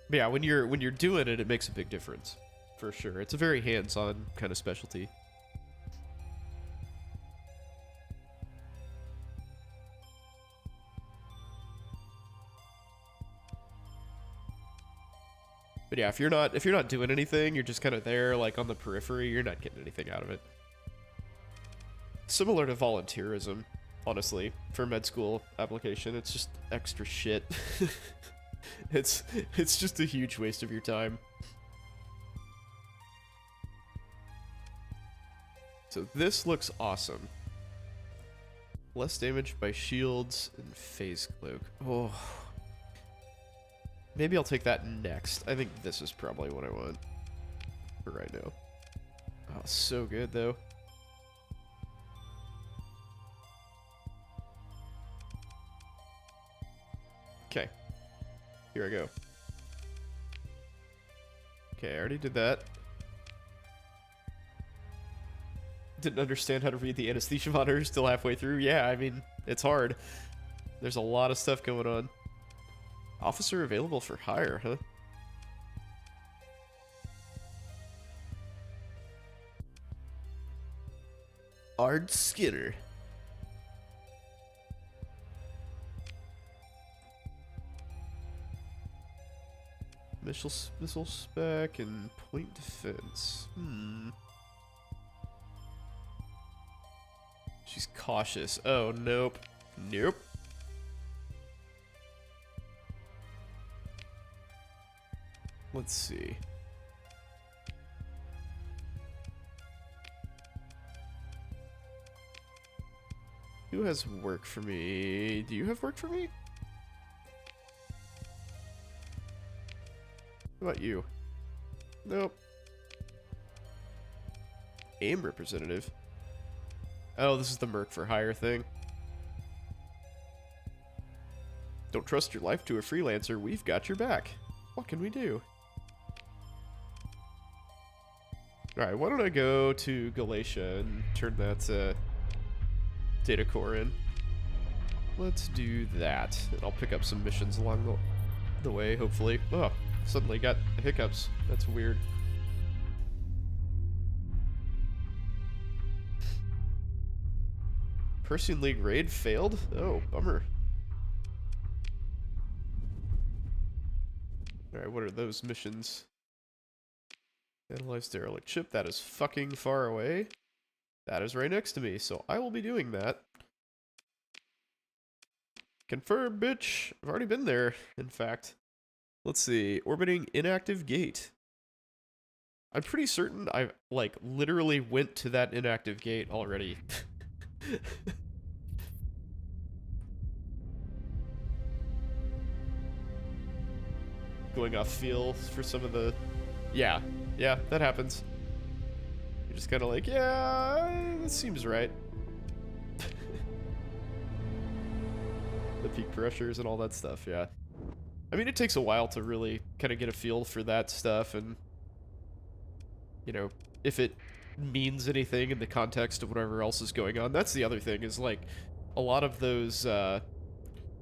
But yeah, when you're doing it, it makes a big difference, for sure. It's a very hands-on kind of specialty. But yeah, if you're not doing anything, you're just kind of there, like on the periphery. You're not getting anything out of it. Similar to volunteerism, honestly, for med school application. It's just extra shit. It's just a huge waste of your time. So this looks awesome. Less damage by shields and phase cloak. Oh. Maybe I'll take that next. I think this is probably what I want for right now. Oh, so good though. Okay. Here I go. Okay, I already did that. Didn't understand how to read the anesthesia monitor still halfway through. Yeah, I mean, it's hard. There's a lot of stuff going on. Officer available for hire, huh? Ard Skinner. Missile spec and point defense. She's cautious. Oh, nope. Nope. Let's see. Who has work for me? Do you have work for me? What about you? Nope. AIM representative. Oh, this is the Merc for hire thing. Don't trust your life to a freelancer. We've got your back. What can we do? Alright, why don't I go to Galatia and turn that data core in. Let's do that. And I'll pick up some missions along the way, hopefully. Oh, suddenly got hiccups. That's weird. Persian League raid failed? Oh, bummer. Alright, what are those missions? Analyze derelict ship. That is fucking far away. That is right next to me, so I will be doing that. Confirm, bitch. I've already been there, in fact. Let's see. Orbiting inactive gate. I'm pretty certain I, like, literally went to that inactive gate already. Going off feel for some of the... Yeah, that happens. You're just kind of like, yeah, it seems right. The peak pressures and all that stuff, yeah. I mean, it takes a while to really kind of get a feel for that stuff, and, you know, if it means anything in the context of whatever else is going on. That's the other thing, is, like, a lot of those,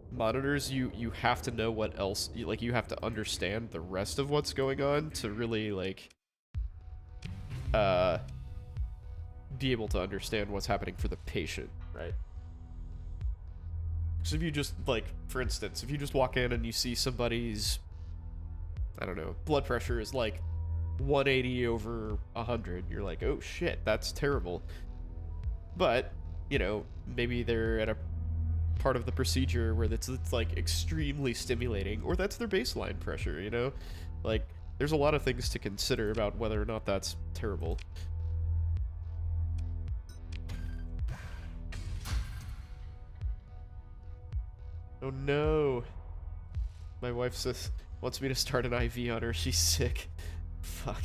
monitors, you have to know what else, like, you have to understand the rest of what's going on to really, like, be able to understand what's happening for the patient, right? So if you just, like, for instance, if you just walk in and you see somebody's, I don't know, blood pressure is, like, 180 over 100, you're like, oh shit, that's terrible. But, you know, maybe they're at a part of the procedure where it's like extremely stimulating, or that's their baseline pressure, you know? Like, there's a lot of things to consider about whether or not that's terrible. Oh no. My wife says, wants me to start an IV on her. She's sick. Fuck.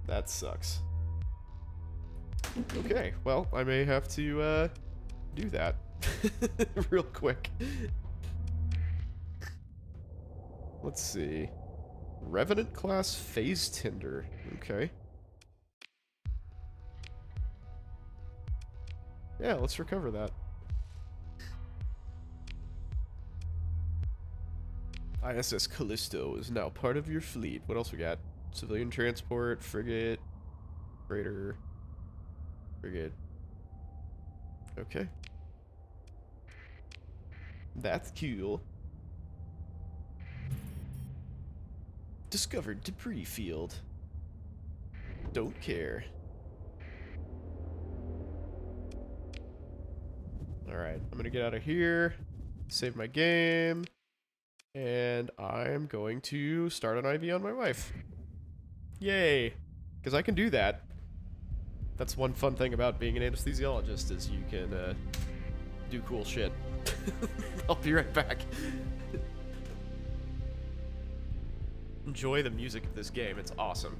That sucks. Okay, well, I may have to, do that. Real quick. Let's see. Revenant class phase tinder. Okay. Yeah, let's recover that. ISS Callisto is now part of your fleet. What else we got? Civilian transport, frigate, freighter, frigate. Okay. That's cool. Discovered debris field. Don't care. Alright, I'm gonna get out of here, save my game, and I'm going to start an IV on my wife. Yay! Because I can do that. That's one fun thing about being an anesthesiologist, is you can do cool shit. I'll be right back. Enjoy the music of this game, it's awesome.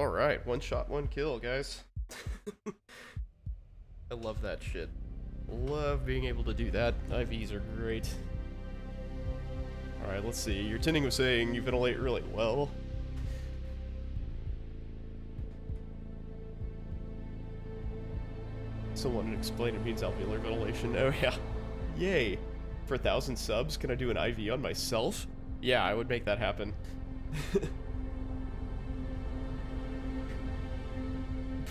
Alright, one shot, one kill, guys. I love that shit. Love being able to do that. IVs are great. Alright, let's see. Your tinning was saying you ventilate really well. Someone explained it means alveolar ventilation. Oh yeah. Yay. For 1,000 subs, can I do an IV on myself? Yeah, I would make that happen.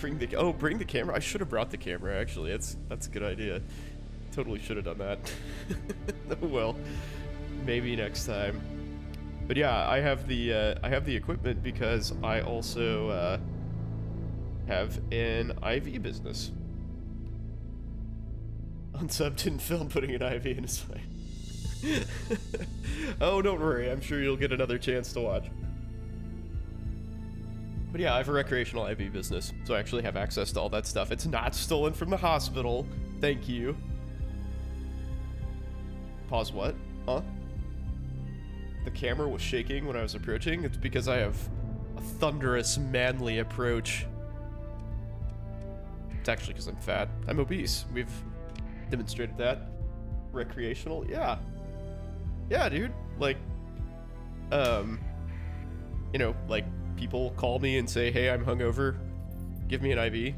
Bring the camera. I should have brought the camera actually. That's a good idea. Totally should have done that. Oh well. Maybe next time. But yeah, I have the equipment because I also have an IV business. Unsubbed didn't film putting an IV in his fight. Oh, don't worry. I'm sure you'll get another chance to watch. But yeah, I have a recreational IV business, so I actually have access to all that stuff. It's not stolen from the hospital. Thank you. Pause what? Huh? The camera was shaking when I was approaching. It's because I have a thunderous, manly approach. It's actually because I'm fat. I'm obese. We've demonstrated that. Recreational? Yeah. Yeah, dude. Like, you know, like, people call me and say, hey, I'm hungover. Give me an IV.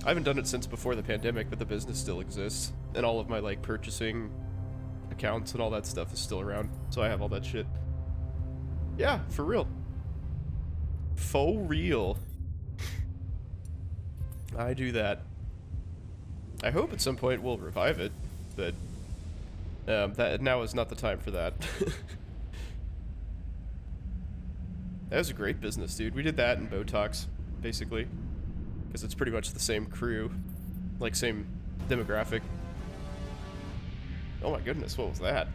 I haven't done it since before the pandemic, but the business still exists. And all of my, like, purchasing accounts and all that stuff is still around. So I have all that shit. Yeah, for real. Faux real. I do that. I hope at some point we'll revive it, but that now is not the time for that. That was a great business, dude. We did that in Botox, basically, because it's pretty much the same crew, like same demographic. Oh my goodness, what was that?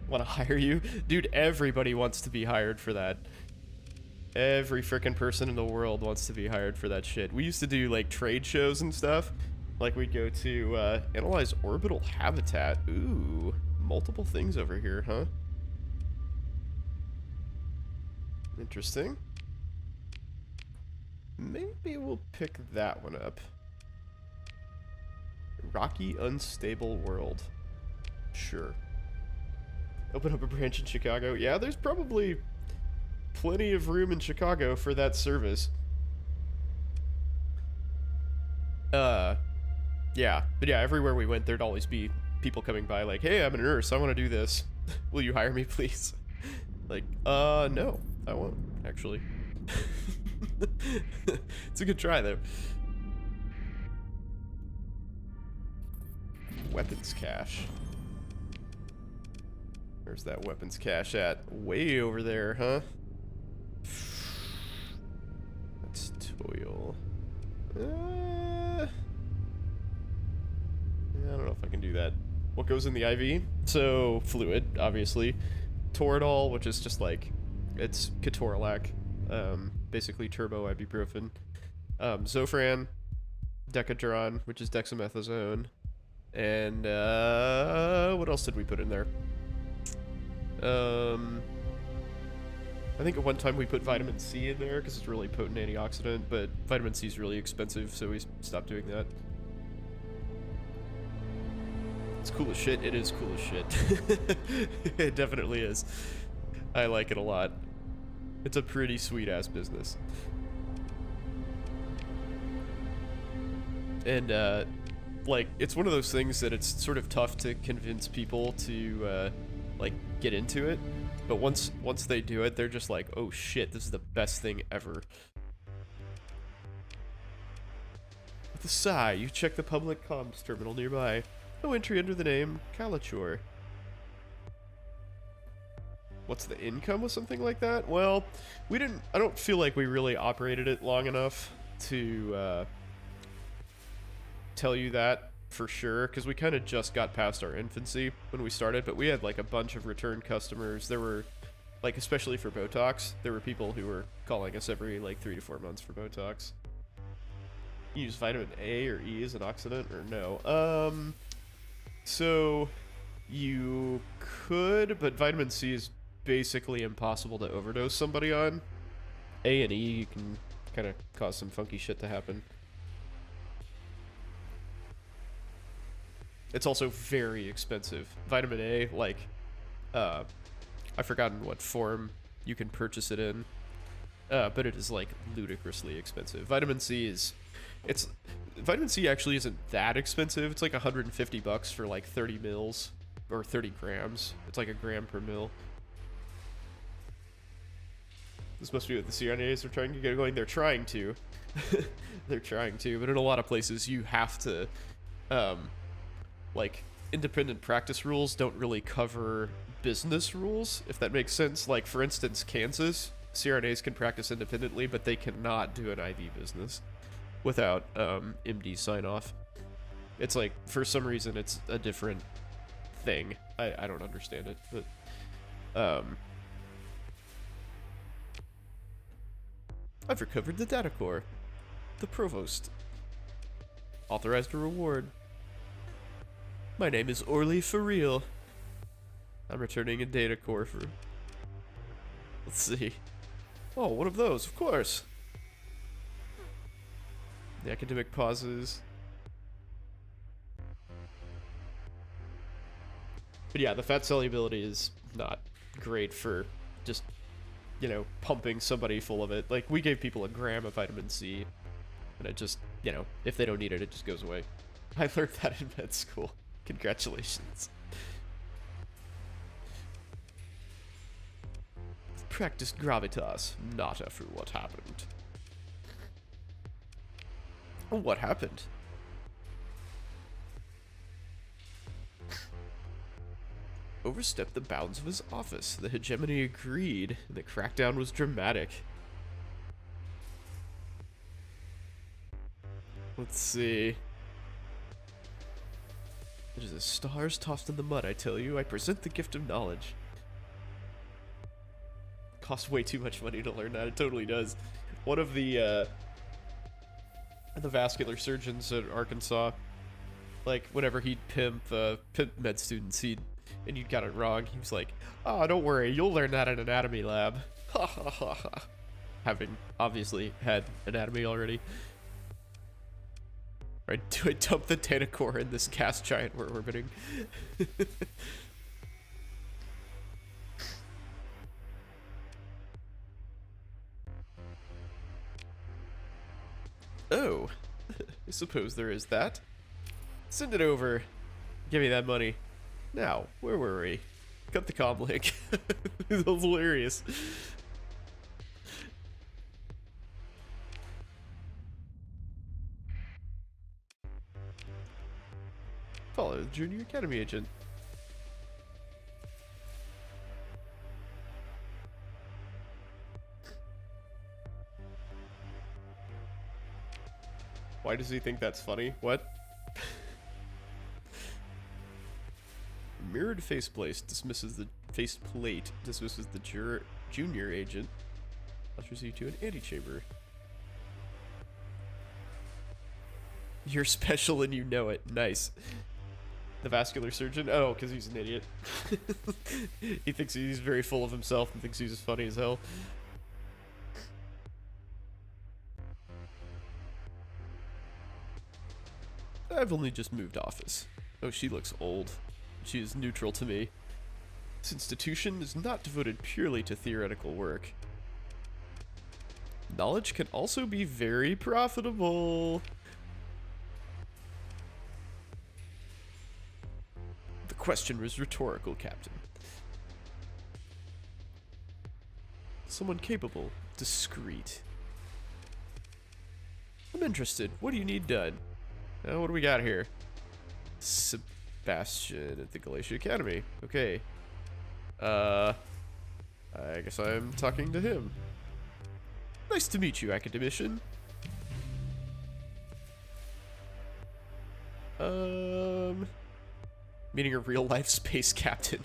Want to hire you? Dude, everybody wants to be hired for that. Every frickin' person in the world wants to be hired for that shit. We used to do, like, trade shows and stuff. Like, we'd go to, analyze orbital habitat. Ooh, multiple things over here, huh? Interesting. Maybe we'll pick that one up. Rocky, unstable world. Sure. Open up a branch in Chicago. Yeah, there's probably plenty of room in Chicago for that service. Yeah. But yeah, everywhere we went, there'd always be people coming by like, hey, I'm a nurse. I want to do this. Will you hire me, please? Like, no. I won't, actually. It's a good try, though. Weapons cache. Where's that weapons cache at? Way over there, huh? That's toil. I don't know if I can do that. What goes in the IV? So, fluid, obviously. Toradol, which is just like, it's ketorolac. Basically turbo ibuprofen. Zofran, Decadron, which is dexamethasone. And, what else did we put in there? I think at one time we put vitamin C in there because it's a really potent antioxidant, but vitamin C is really expensive, so we stopped doing that. It's cool as shit. It is cool as shit. It definitely is. I like it a lot. It's a pretty sweet-ass business. And, like, it's one of those things that it's sort of tough to convince people to, like, get into it. But once they do it, they're just like, oh shit, this is the best thing ever. With a sigh, you check the public comms terminal nearby. No entry under the name Kalachor. What's the income with something like that? Well, I don't feel like we really operated it long enough to tell you that for sure, because we kind of just got past our infancy when we started, but we had like a bunch of return customers. There were, like, especially for Botox, there were people who were calling us every like 3 to 4 months for Botox. You use vitamin A or E as an oxidant, or no? So you could, but vitamin C is basically impossible to overdose somebody on. A and E, you can kind of cause some funky shit to happen. It's also very expensive. Vitamin A, like, I've forgotten what form you can purchase it in, but it is, like, ludicrously expensive. Vitamin C actually isn't that expensive. It's like $150 for, like, 30 mils, or 30 grams. It's like a gram per mil. This must be what the CNAs are trying to get going. They're trying to. They're trying to, but in a lot of places you have to, like, independent practice rules don't really cover business rules, if that makes sense. Like, for instance, Kansas, CRNAs can practice independently, but they cannot do an IV business without MD sign-off. It's like, for some reason, it's a different thing. I don't understand it, but, I've recovered the data core. The provost authorized a reward. My name is Orly for real. I'm returning a data core for... Let's see. Oh, one of those, of course. The academic pauses. But yeah, the fat solubility is not great for just, you know, pumping somebody full of it. Like, we gave people a gram of vitamin C, and it just, you know, if they don't need it, it just goes away. I learned that in med school. Congratulations. Practiced gravitas, not after what happened. What happened? Overstepped the bounds of his office. The hegemony agreed, and the crackdown was dramatic. Let's see. It is the stars tossed in the mud, I tell you. I present the gift of knowledge. Costs way too much money to learn that. It totally does. One of the vascular surgeons at Arkansas, like, whenever he'd pimp med students, and you got it wrong, he was like, "Oh, don't worry, you'll learn that in anatomy lab." Ha ha ha ha. Having obviously had anatomy already. Alright, do I dump the data core in this gas giant we're orbiting? Oh, I suppose there is that. Send it over. Give me that money. Now, where were we? Cut the comm link. That was hilarious. Follow the Junior Academy agent. Why does he think that's funny? What? Mirrored faceplate dismisses the junior agent. Ushers you to an antechamber. You're special and you know it. Nice. The vascular surgeon? Oh, because he's an idiot. He thinks he's very full of himself and thinks he's as funny as hell. I've only just moved office. Oh, she looks old. She is neutral to me. This institution is not devoted purely to theoretical work. Knowledge can also be very profitable. The question was rhetorical, Captain. Someone capable, discreet. I'm interested. What do you need done? What do we got here? Sebastian at the Galatia Academy. Okay. I guess I'm talking to him. Nice to meet you, academician. Meeting a real-life space captain.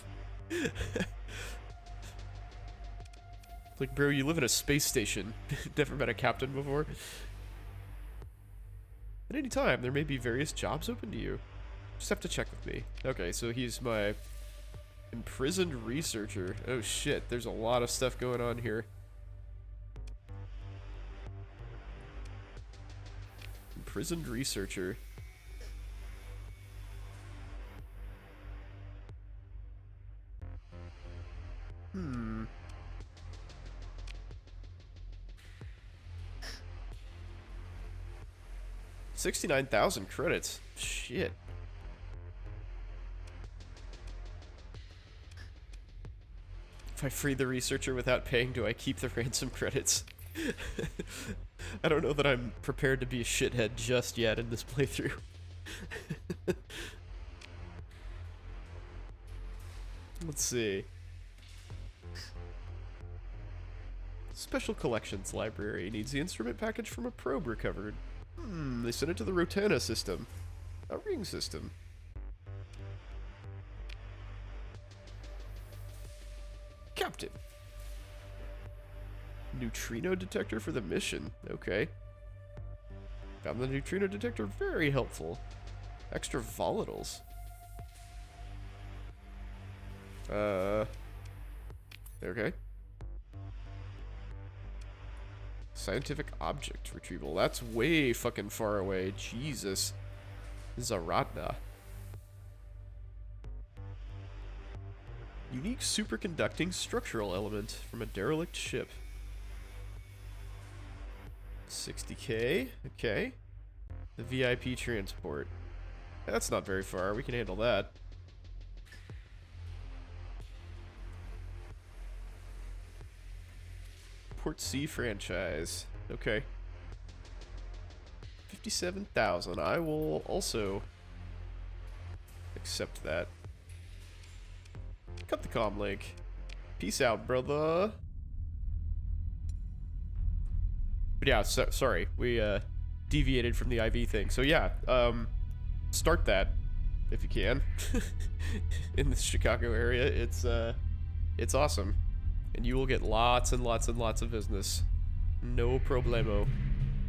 Like, bro, you live in a space station. Never met a captain before. At any time, there may be various jobs open to you. Just have to check with me. Okay, so he's my Imprisoned researcher. Oh shit, there's a lot of stuff going on here. Imprisoned researcher. Hmm. 69,000 credits. Shit. If I free the researcher without paying, do I keep the ransom credits? I don't know that I'm prepared to be a shithead just yet in this playthrough. Let's see. Special Collections Library needs the instrument package from a probe recovered. They sent it to the Rotana system. A ring system. Captain. Neutrino detector for the mission. Okay. Found the neutrino detector very helpful. Extra volatiles. Okay. Scientific object retrieval. That's way fucking far away. Jesus. Zaratna. Unique superconducting structural element from a derelict ship. 60k. Okay. The VIP transport. That's not very far. We can handle that. Port C franchise. Okay. 57,000. I will also accept that. Cut the comm link. Peace out, brother. But yeah, sorry. We deviated from the IV thing. So yeah, start that if you can. In the Chicago area, it's awesome. And you will get lots and lots and lots of business. No problemo.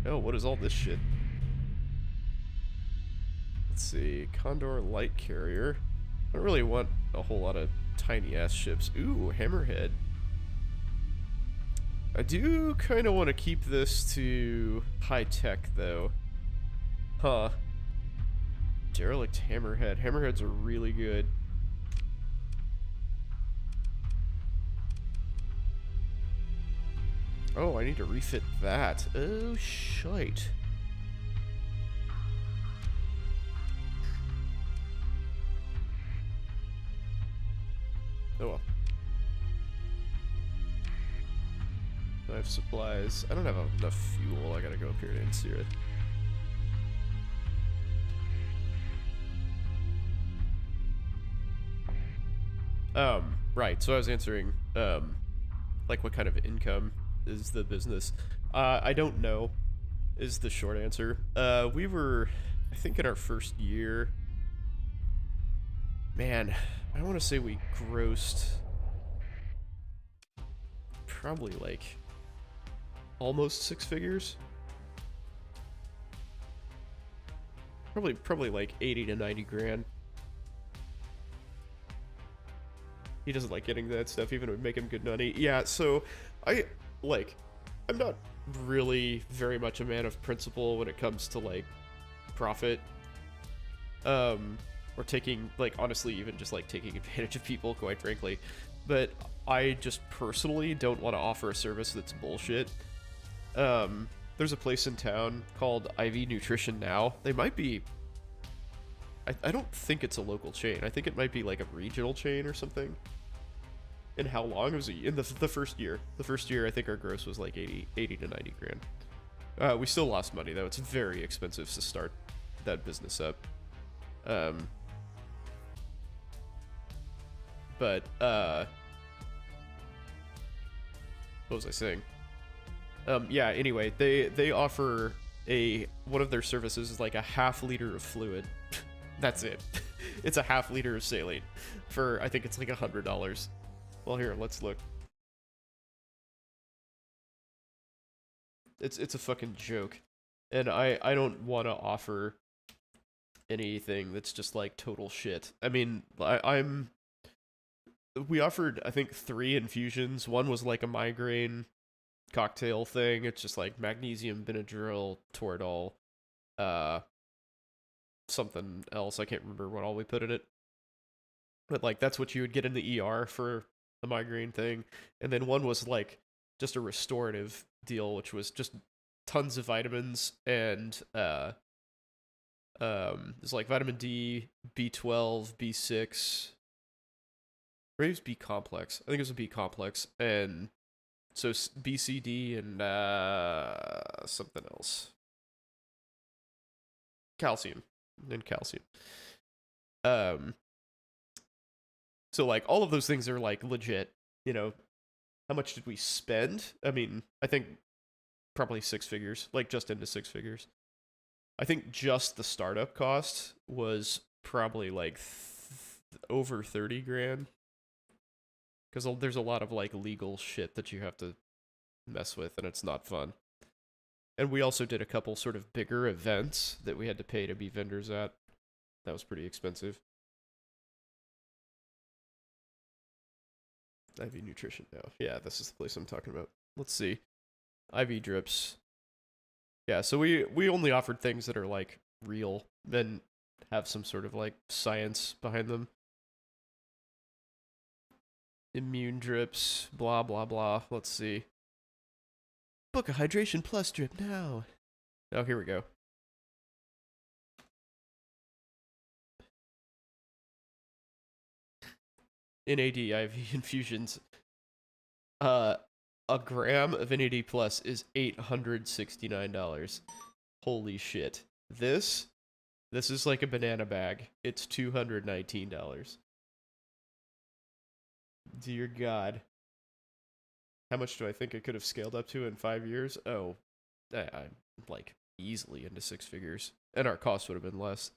Oh, what is all this shit? Let's see. Condor light carrier. I don't really want a whole lot of tiny ass ships. Ooh, hammerhead. I do kind of want to keep this to high tech though. Huh. Derelict hammerhead. Hammerheads are really good. Oh, I need to refit that. Oh, shite. Oh well. I have supplies. I don't have enough fuel. I gotta go up here to insure it. Right. So I was answering, like what kind of income is the business? I don't know is the short answer. We were, I think in our first year, man, I want to say we grossed probably like almost 6 figures. Probably like 80 to 90 grand. He doesn't like getting that stuff, even if it would make him good money. Yeah, so I'm not really very much a man of principle when it comes to like profit. Or taking, like, honestly, even just like taking advantage of people, quite frankly. But I just personally don't want to offer a service that's bullshit. There's a place in town called IV Nutrition Now. They might be, I don't think it's a local chain. I think it might be like a regional chain or something. And how long? It was in the first year. The first year, I think our gross was like 80 to 90 grand. We still lost money though. It's very expensive to start that business up. But what was I saying? Yeah, anyway, they offer one of their services is like a half liter of fluid. That's it. It's a half liter of saline for, I think it's like $100. Well, here, let's look. It's a fucking joke. And I don't want to offer anything that's just like total shit. I mean, I'm we offered, I think, 3 infusions. One was like a migraine cocktail thing. It's just like magnesium, Benadryl, Toradol, uh, something else. I can't remember what all we put in it. But like that's what you would get in the ER for the migraine thing. And then one was like just a restorative deal, which was just tons of vitamins and it's like vitamin D, B12, B6. Maybe it was B complex. I think it was a B complex, and so BCD and something else. Calcium and calcium. So like all of those things are like legit. You know, how much did we spend? I mean, I think probably 6 figures, like just into 6 figures. I think just the startup cost was probably like over 30 grand. Because there's a lot of like legal shit that you have to mess with, and it's not fun. And we also did a couple sort of bigger events that we had to pay to be vendors at. That was pretty expensive. IV nutrition now. Yeah, this is the place I'm talking about. Let's see. IV drips. Yeah, so we only offered things that are like real and have some sort of like science behind them. Immune drips, blah blah blah. Let's see. Book a Hydration Plus drip now. Oh, here we go. NAD IV infusions. A gram of NAD Plus is $869. Holy shit. This is like a banana bag. It's $219. Dear God. How much do I think I could have scaled up to in 5 years? Oh, I'm like easily into 6 figures. And our cost would have been less.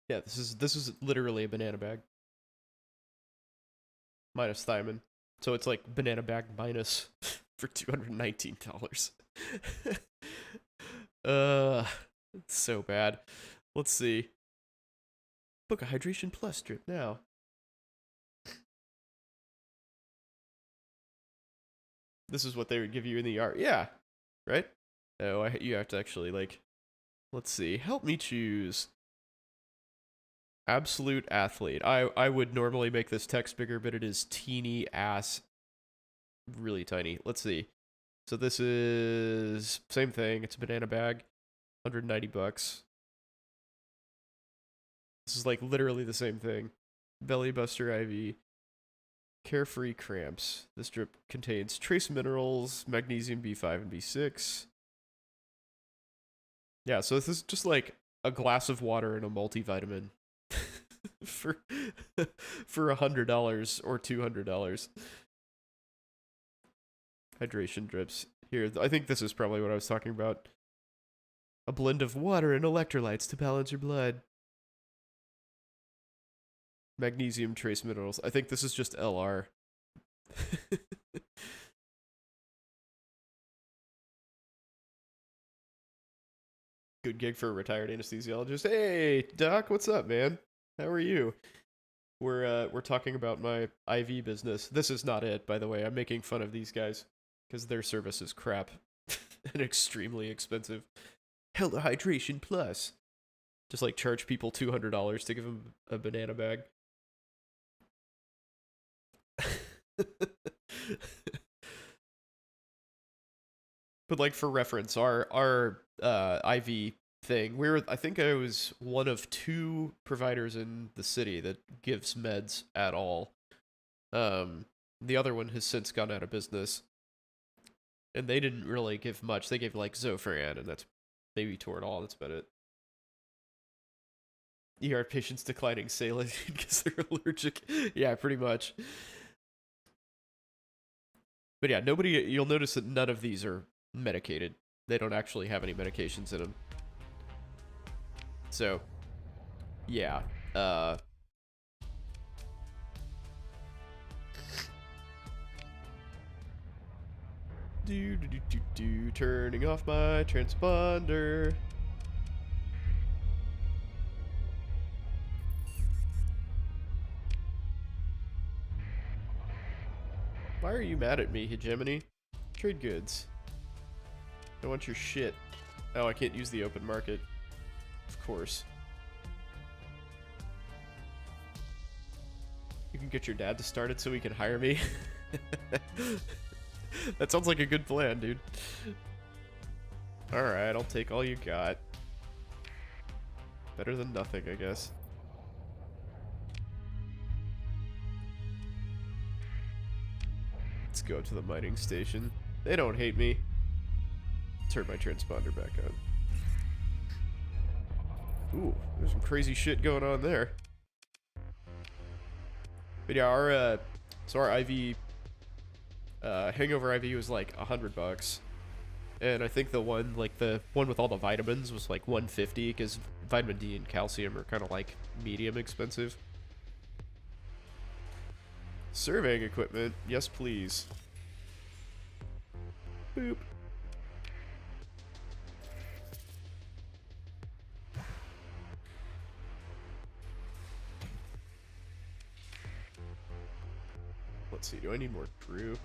Yeah, this is literally a banana bag. Minus thiamine. So it's like banana bag minus for $219. It's so bad. Let's see. Book a Hydration Plus drip now. This is what they would give you in the ER. Yeah, right? Oh, you have to actually like. Let's see. Help me choose. Absolute athlete. I would normally make this text bigger, but it is teeny ass, really tiny. Let's see. So this is same thing. It's a banana bag, $190. This is like literally the same thing. Belly Buster IV. Carefree cramps. This drip contains trace minerals, magnesium B5 and B6. Yeah, so this is just like a glass of water and a multivitamin for $100 or $200. Hydration drips. Here, I think this is probably what I was talking about. A blend of water and electrolytes to balance your blood. Magnesium trace minerals. I think this is just LR. Good gig for a retired anesthesiologist. Hey, doc, what's up, man? How are you? We're talking about my IV business. This is not it, by the way. I'm making fun of these guys because their service is crap and extremely expensive. Hella Hydration Plus. Just like charge people $200 to give them a banana bag. But like for reference, our IV thing, I think I was one of 2 providers in the city that gives meds at all. The other one has since gone out of business, and they didn't really give much. They gave like Zofran, and that's maybe Toradol. That's about it. ER patients declining saline because they're allergic. Yeah, pretty much. But yeah, you'll notice that none of these are medicated. They don't actually have any medications in them. So, yeah. Turning off my transponder. Why are you mad at me, Hegemony? Trade goods. I want your shit. Oh, I can't use the open market. Of course. You can get your dad to start it so he can hire me. That sounds like a good plan, dude. Alright, I'll take all you got. Better than nothing, I guess. Let's go to the mining station. They don't hate me. Turn my transponder back on. Ooh, there's some crazy shit going on there. But yeah, our IV hangover IV was like $100, and I think the one with all the vitamins was like $150 because vitamin D and calcium are kind of like medium expensive. Surveying equipment, yes please. Boop. Let's see, do I need more crew?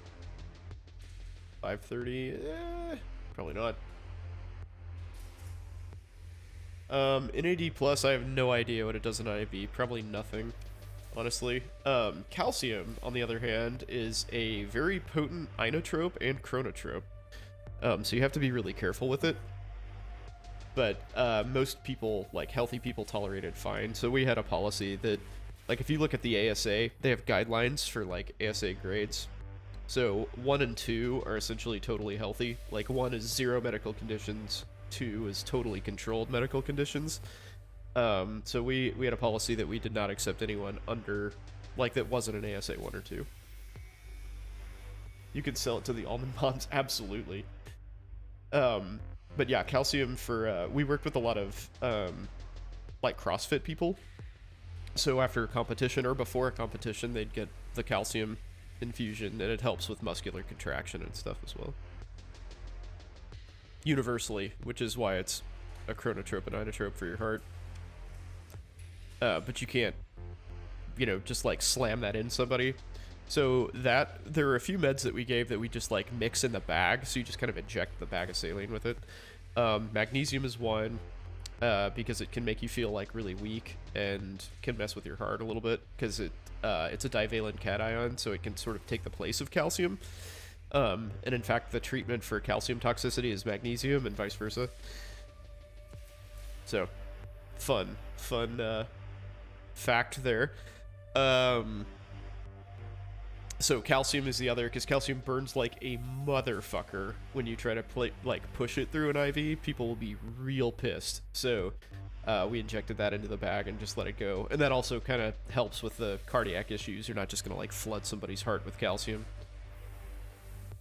530? Probably not. NAD plus, I have no idea what it does in IV. Probably nothing, honestly. Calcium, on the other hand, is a very potent inotrope and chronotrope. So you have to be really careful with it. But most people, like healthy people, tolerate it fine. So we had a policy that, like, if you look at the ASA, they have guidelines for like ASA grades. So 1 and 2 are essentially totally healthy. Like 1 is 0 medical conditions, 2 is totally controlled medical conditions. So we had a policy that we did not accept anyone under, like, that wasn't an ASA 1 or 2. You could sell it to the almond moms, absolutely. But yeah, calcium for, we worked with a lot of, like, CrossFit people. So after a competition or before a competition, they'd get the calcium infusion, and it helps with muscular contraction and stuff as well. Universally, which is why it's a chronotrope and inotrope for your heart. But you can't, you know, just like slam that in somebody. So there are a few meds that we gave that we just like mix in the bag, so you just kind of inject the bag of saline with it. Magnesium is one, because it can make you feel like really weak and can mess with your heart a little bit, because it's a divalent cation, so it can sort of take the place of calcium. And in fact, the treatment for calcium toxicity is magnesium and vice versa. So, fun fact there. So calcium is the other, because calcium burns like a motherfucker when you try to push it through an IV. People will be real pissed. So we injected that into the bag and just let it go. And that also kind of helps with the cardiac issues. You're not just going to like flood somebody's heart with calcium.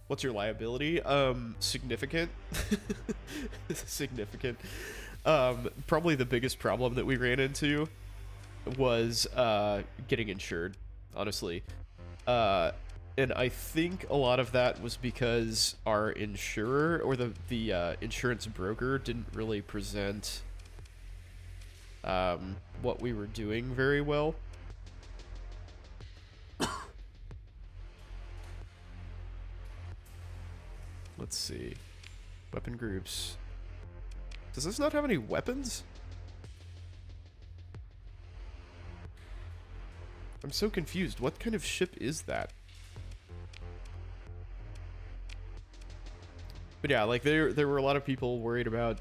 What's your liability? Significant. Significant. Probably the biggest problem that we ran into was getting insured, honestly. And I think a lot of that was because our insurer, or the insurance broker, didn't really present what we were doing very well. Let's see. Weapon groups. Does this not have any weapons? I'm so confused. What kind of ship is that? But yeah, like there were a lot of people worried about,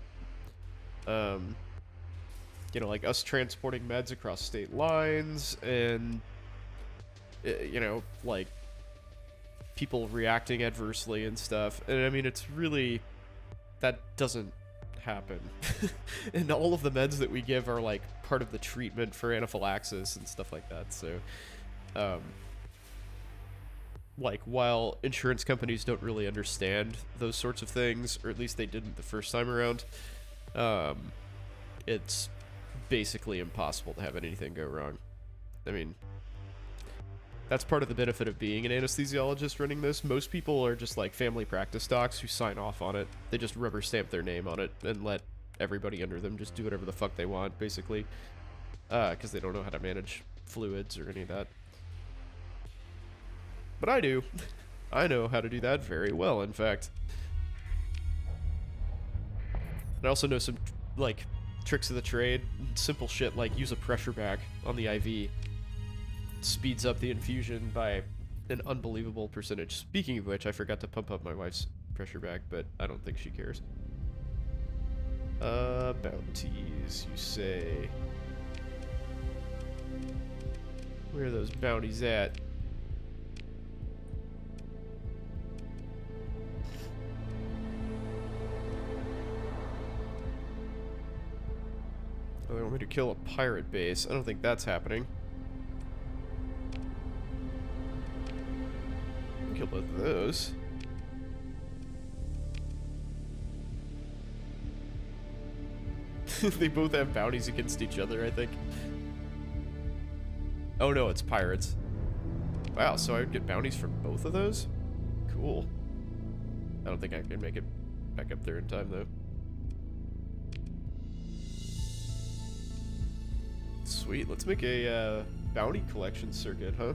you know, like us transporting meds across state lines, and you know, like people reacting adversely and stuff. And I mean, it's really, that doesn't happen. And all of the meds that we give are like part of the treatment for anaphylaxis and stuff like that. So like, while insurance companies don't really understand those sorts of things, or at least they didn't the first time around, it's basically impossible to have anything go wrong. I mean, That's part of the benefit of being an anesthesiologist running this. Most people are just like family practice docs who sign off on it. They just rubber stamp their name on it and let everybody under them just do whatever the fuck they want, basically. Because they don't know how to manage fluids or any of that. But I do. I know how to do that very well, in fact. I also know some, like, tricks of the trade. Simple shit like use a pressure bag on the IV. Speeds up the infusion by an unbelievable percentage. Speaking of which, I forgot to pump up my wife's pressure bag, but I don't think she cares. Bounties, you say. Where are those bounties at? Oh, they want me to kill a pirate base. I don't think that's happening. Kill both of those. They both have bounties against each other, I think. Oh no, it's pirates. Wow, so I would get bounties from both of those? Cool. I don't think I can make it back up there in time, though. Sweet, let's make a bounty collection circuit, huh?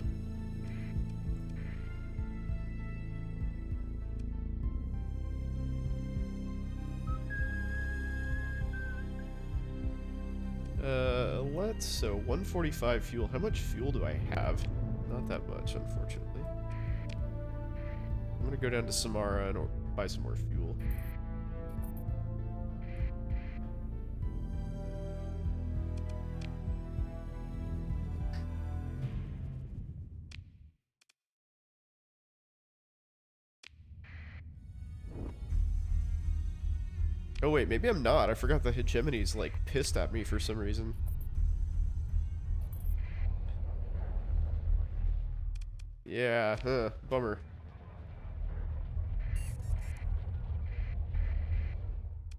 So 145 fuel. How much fuel do I have? Not that much, unfortunately. I'm gonna go down to Samara and buy some more fuel. Oh wait, maybe I'm not. I forgot the hegemony's like pissed at me for some reason. Yeah, huh, bummer.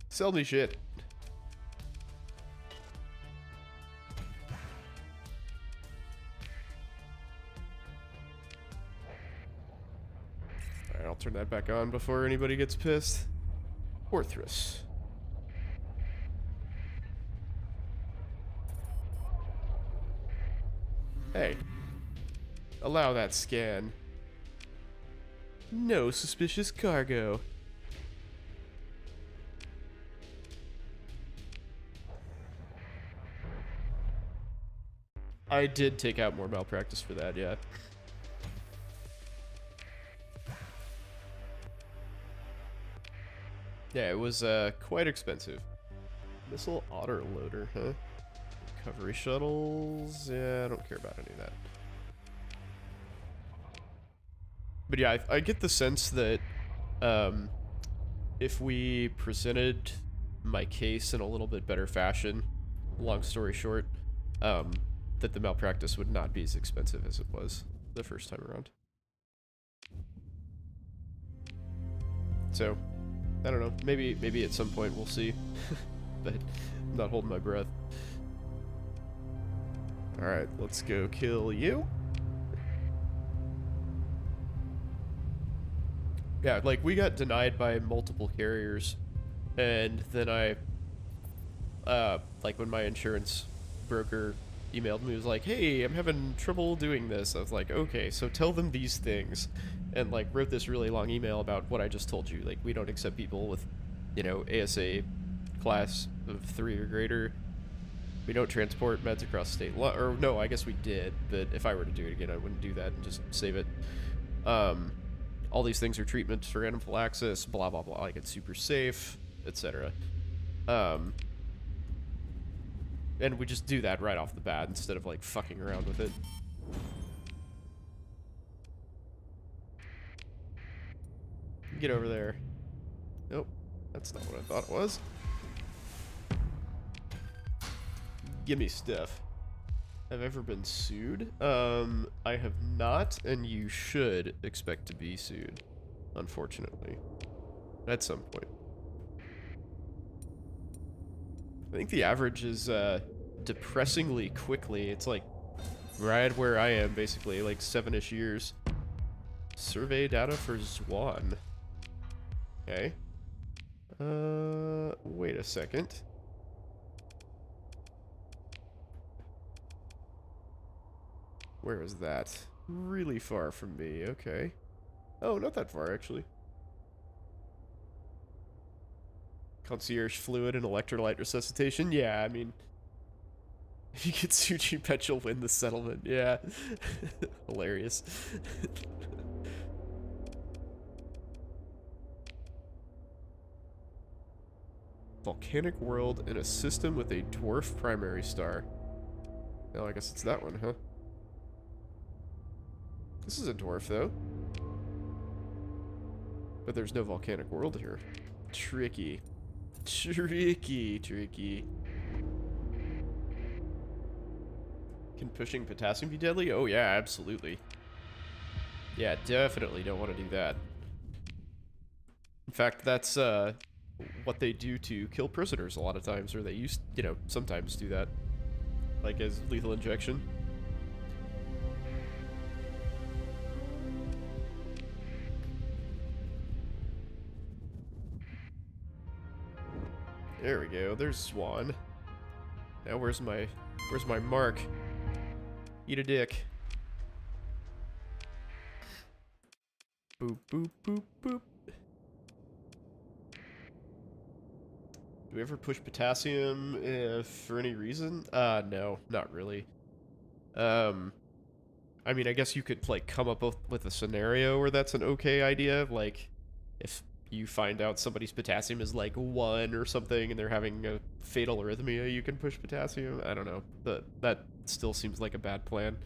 Sell me shit. Alright, I'll turn that back on before anybody gets pissed. Orthrus. Hey. Allow that scan. No suspicious cargo. I did take out more malpractice for that, yeah. Yeah, it was quite expensive. Missile autoloader, huh? Recovery shuttles. Yeah, I don't care about any of that. But yeah, I get the sense that if we presented my case in a little bit better fashion, long story short, that the malpractice would not be as expensive as it was the first time around. So, I don't know. Maybe at some point we'll see. But I'm not holding my breath. Alright, let's go kill you. Yeah, like, we got denied by multiple carriers, and then I, like, when my insurance broker emailed me, was like, hey, I'm having trouble doing this. I was like, okay, so tell them these things, and, like, wrote this really long email about what I just told you. Like, we don't accept people with, you know, ASA class of 3 or greater. We don't transport meds across state law, or no, I guess we did, but if I were to do it again, I wouldn't do that and just save it. All these things are treatments for anaphylaxis, blah, blah, blah, like it's super safe, etc. And we just do that right off the bat instead of, like, fucking around with it. Get over there. Nope, that's not what I thought it was. Give me stuff. Have I ever been sued? I have not, and you should expect to be sued, unfortunately, at some point. I think the average is depressingly quickly. It's like right where I am, basically, like 7-ish years. Survey data for Zwan. Okay. Wait a second. Where is that? Really far from me, okay. Oh, not that far, actually. Concierge fluid and electrolyte resuscitation? Yeah, I mean... If you get sued, you bet you'll win the settlement. Yeah. Hilarious. Volcanic world in a system with a dwarf primary star. Oh, I guess it's that one, huh? This is a dwarf, though. But there's no volcanic world here. Tricky. Tricky. Can pushing potassium be deadly? Oh yeah, absolutely. Yeah, definitely don't want to do that. In fact, that's what they do to kill prisoners a lot of times, or they used, you know, sometimes do that. Like as lethal injection. There we go, there's Swan. Now where's my mark? Eat a dick. Boop, boop, boop, boop. Do we ever push potassium for any reason? No, not really. I mean, I guess you could, like, come up with a scenario where that's an okay idea. Like, if you find out somebody's potassium is, like, 1 or something and they're having a fatal arrhythmia, you can push potassium. I don't know. But that still seems like a bad plan.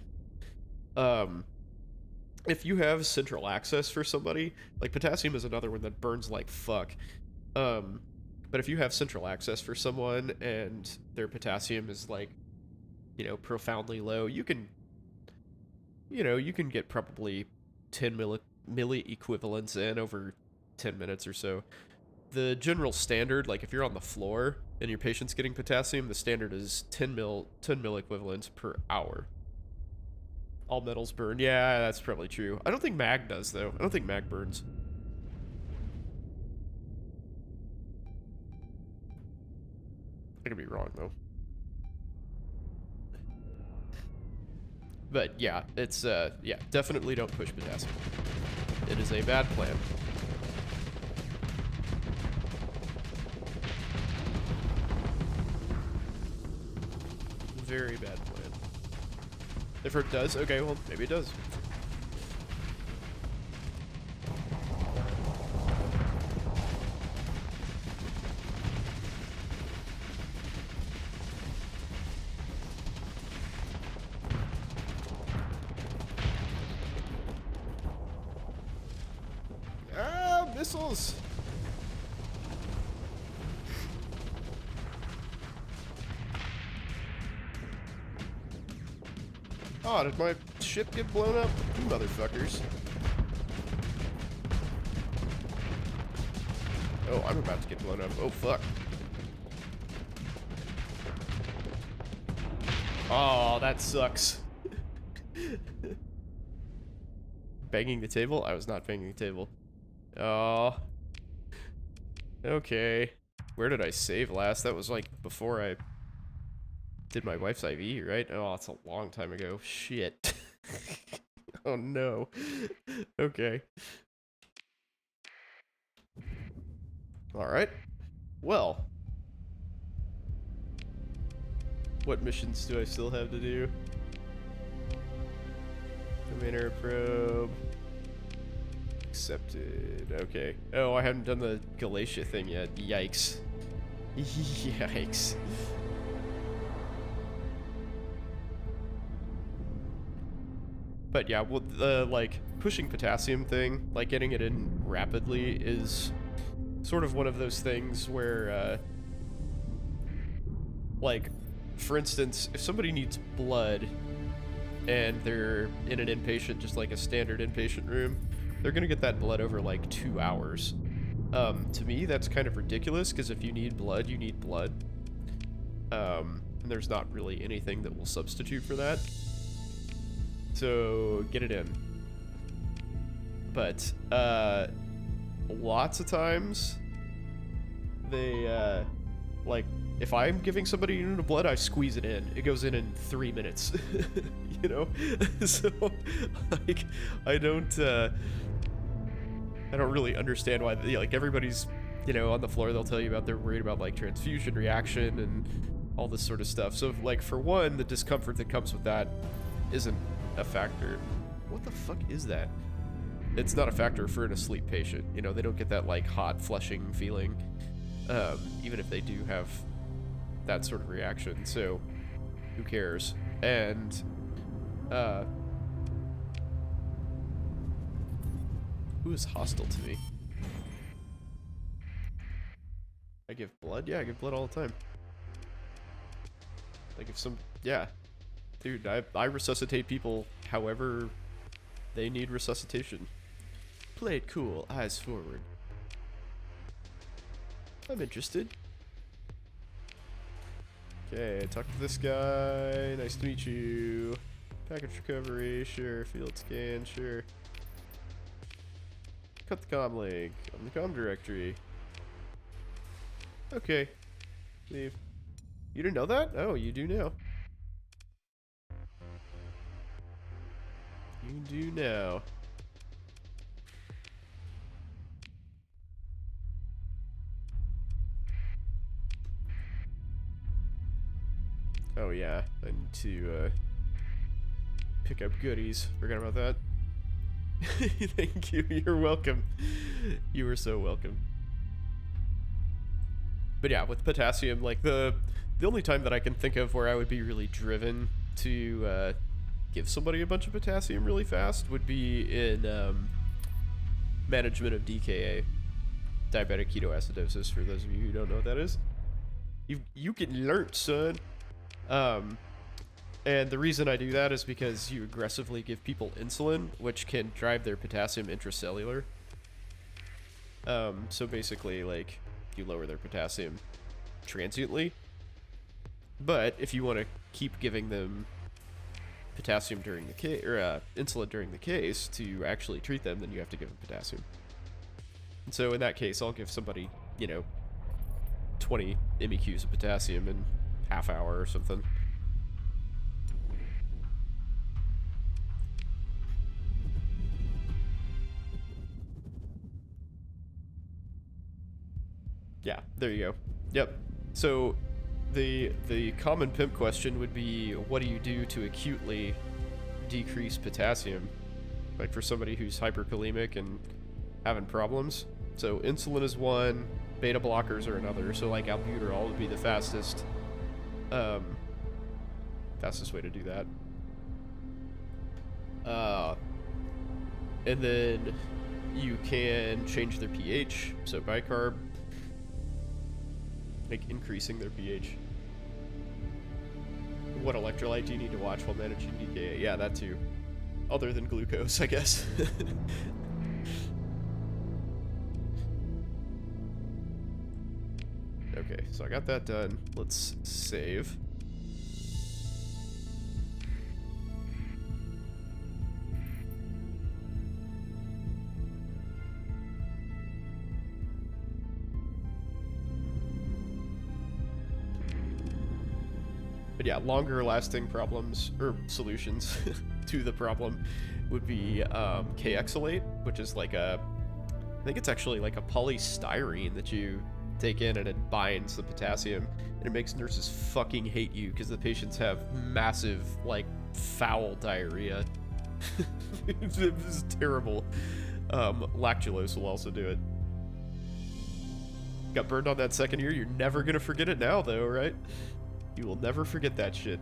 If you have central access for somebody, like, potassium is another one that burns like fuck. But if you have central access for someone and their potassium is, like, you know, profoundly low, you can get probably 10 milli equivalents in over 10 minutes or so. The general standard, like if you're on the floor and your patient's getting potassium, the standard is 10 mil equivalents per hour. All metals burn. Yeah, that's probably true. I don't think mag does, though. I don't think mag burns. I could be wrong, though. But yeah, it's yeah, definitely don't push potassium. It is a bad plan. Very bad plan. If it does, okay, well, maybe it does. Ah, missiles! Oh, did my ship get blown up? You motherfuckers. Oh, I'm about to get blown up. Oh, fuck. Oh, that sucks. Banging the table? I was not banging the table. Oh. Okay. Where did I save last? That was like before I did my wife's IV, right? Oh, it's a long time ago. Shit. Oh no. Okay. Alright. Well. What missions do I still have to do? Commander probe. Accepted. Okay. Oh, I haven't done the Galatia thing yet. Yikes. Yikes. But yeah, well, the, like, pushing potassium thing, like, getting it in rapidly is sort of one of those things where, like, for instance, if somebody needs blood and they're in an inpatient, just like a standard inpatient room, they're gonna get that blood over, like, 2 hours. To me, that's kind of ridiculous, because if you need blood, you need blood. And there's not really anything that will substitute for that. So get it in. But lots of times they like if I'm giving somebody a unit of blood, I squeeze it in. It goes in 3 minutes. You know? So like I don't really understand why like everybody's, you know, on the floor they'll tell you about they're worried about like transfusion reaction and all this sort of stuff. So like for one, the discomfort that comes with that isn't a factor. What the fuck is that? It's not a factor for an asleep patient. You know, they don't get that like hot flushing feeling, even if they do have that sort of reaction. So who cares? And who is hostile to me? I give blood? Yeah, I give blood all the time. Like if some, yeah. Dude, I resuscitate people however they need resuscitation. Play it cool, eyes forward. I'm interested. Okay, talk to this guy. Nice to meet you. Package recovery, sure. Field scan, sure. Cut the comm link on the comm directory. Okay. Leave. You didn't know that? Oh, you do now. You do now. Oh yeah, I need to pick up goodies. Forgot about that. Thank you, you're welcome. You are so welcome. But yeah, with potassium, like the only time that I can think of where I would be really driven to give somebody a bunch of potassium really fast would be in management of DKA, diabetic ketoacidosis, for those of you who don't know what that is. You can learn, son. And the reason I do that is because you aggressively give people insulin, which can drive their potassium intracellular. So basically, like, you lower their potassium transiently. But if you want to keep giving them potassium during the case, or insulin during the case to actually treat them, then you have to give them potassium. And so in that case, I'll give somebody, you know, 20 MEQs of potassium in half hour or something. Yeah, there you go. Yep. So the common pimp question would be, what do you do to acutely decrease potassium? Like for somebody who's hyperkalemic and having problems. So insulin is one, beta blockers are another. So like albuterol would be the fastest way to do that. And then you can change their pH, so bicarb, like increasing their pH. What electrolyte do you need to watch while managing DKA? Yeah, that too. Other than glucose, I guess. Okay, so I got that done. Let's save. But yeah, longer lasting problems, or solutions to the problem would be K-exolate, which is like I think it's actually like a polystyrene that you take in and it binds the potassium, and it makes nurses fucking hate you because the patients have massive, like, foul diarrhea. It's terrible. Lactulose will also do it. Got burned on that second year, you're never gonna forget it now though, right? You will never forget that shit.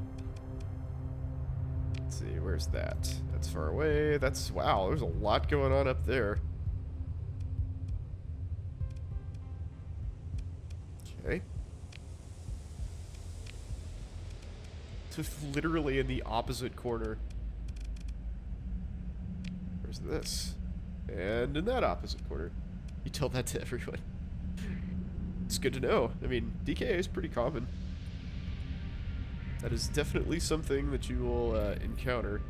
Let's see, where's that? That's far away. That's, wow, there's a lot going on up there. Okay. Just literally in the opposite corner. Where's this? And in that opposite corner. You tell that to everyone. It's good to know. I mean, DKA is pretty common. That is definitely something that you will encounter.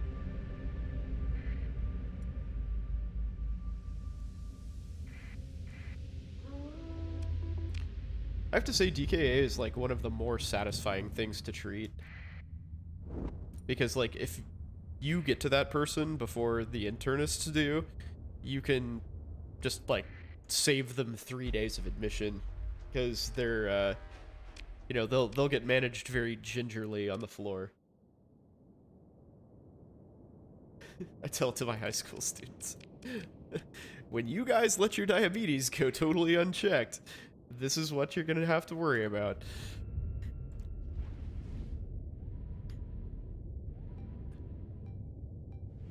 I have to say DKA is like one of the more satisfying things to treat. Because like if you get to that person before the internists do, you can just like save them 3 days of admission. Because they're you know, they'll get managed very gingerly on the floor. I tell it to my high school students. When you guys let your diabetes go totally unchecked, this is what you're gonna have to worry about.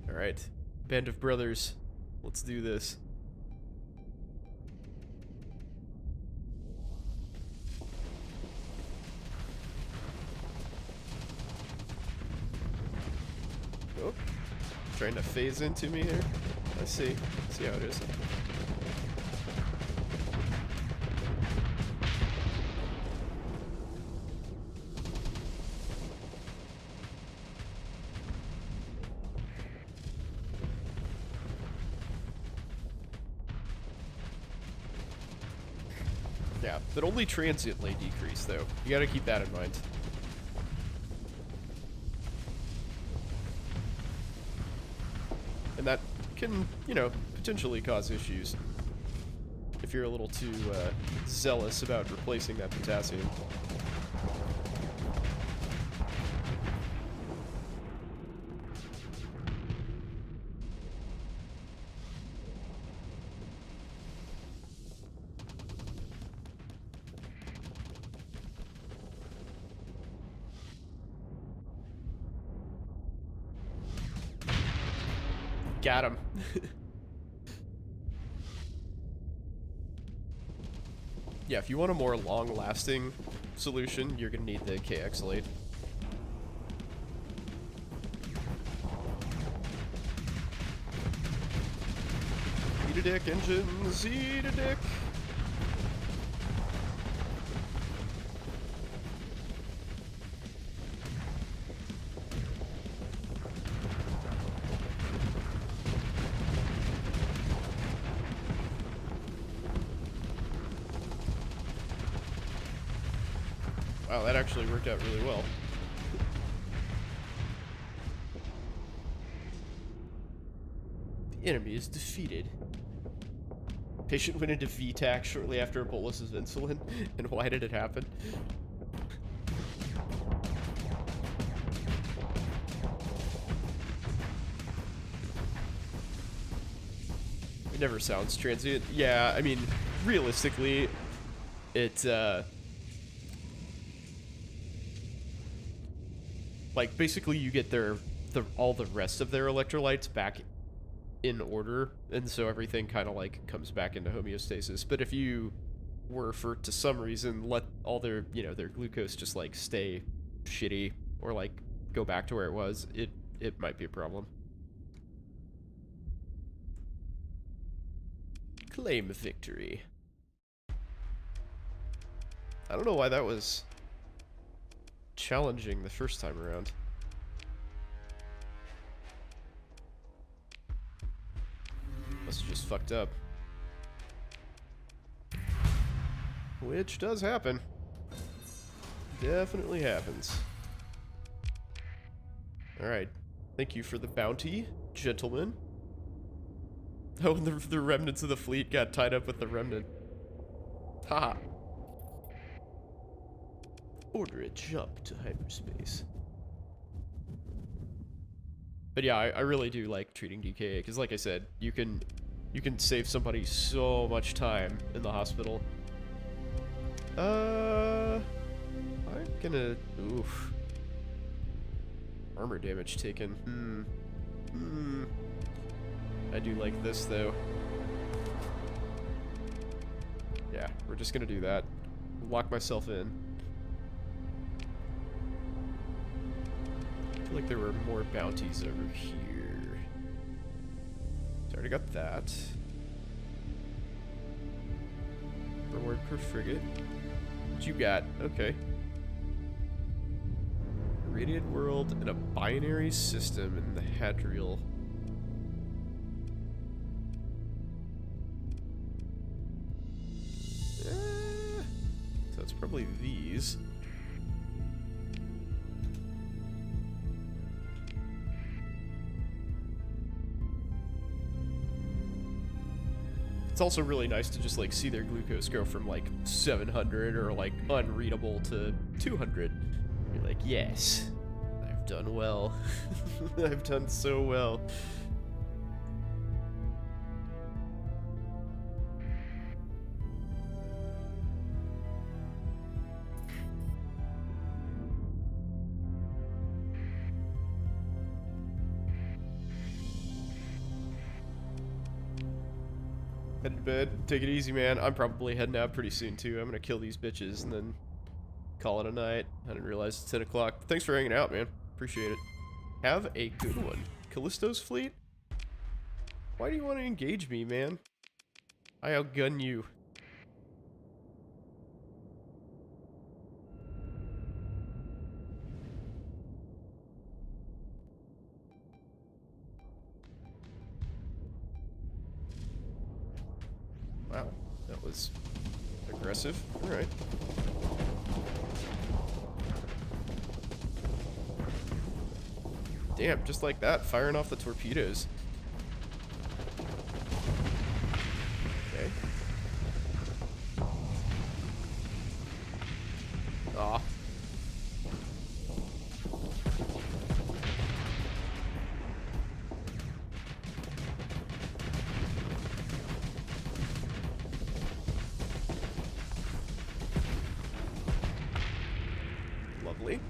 Alright, band of brothers, let's do this. Oh, trying to phase into me here. Let's see how it is. Yeah, but only transiently decrease, though. You gotta keep that in mind. And that can, you know, potentially cause issues if you're a little too zealous about replacing that potassium. Got him. Yeah, if you want a more long-lasting solution, you're gonna need the KX-Late. Eat a dick, engines, eat a dick. Wow, that actually worked out really well. The enemy is defeated. Patient went into VTAC shortly after a bolus of insulin. And why did it happen? It never sounds transient. Yeah, I mean, realistically, it, like, basically you get all the rest of their electrolytes back in order, and so everything kind of, like, comes back into homeostasis. But if you were, for, to some reason, let all their, you know, their glucose just, like, stay shitty, or, like, go back to where it was, it might be a problem. Claim victory. I don't know why that was challenging the first time around. Must have just fucked up. Which does happen. Definitely happens. Alright. Thank you for the bounty, gentlemen. Oh, and the remnants of the fleet got tied up with the remnant. Haha. Order a jump to hyperspace. But yeah, I really do like treating DKA, because like I said, you can save somebody so much time in the hospital. I'm gonna... Oof. Armor damage taken. I do like this, though. Yeah, we're just gonna do that. Lock myself in. I feel like there were more bounties over here. So I already got that. Reward per frigate. What you got? Okay. Radiant world and a binary system in the Hadriel. So it's probably these. It's also really nice to just like see their glucose go from like 700 or like unreadable to 200. You're like, yes, I've done well. I've done so well. Head to bed. Take it easy, man. I'm probably heading out pretty soon, too. I'm gonna kill these bitches and then call it a night. I didn't realize it's 10 o'clock. Thanks for hanging out, man. Appreciate it. Have a good one. Callisto's fleet? Why do you want to engage me, man? I outgun you. Wow, that was aggressive. Alright. Damn, just like that, firing off the torpedoes. Okay. Aw. Lovely.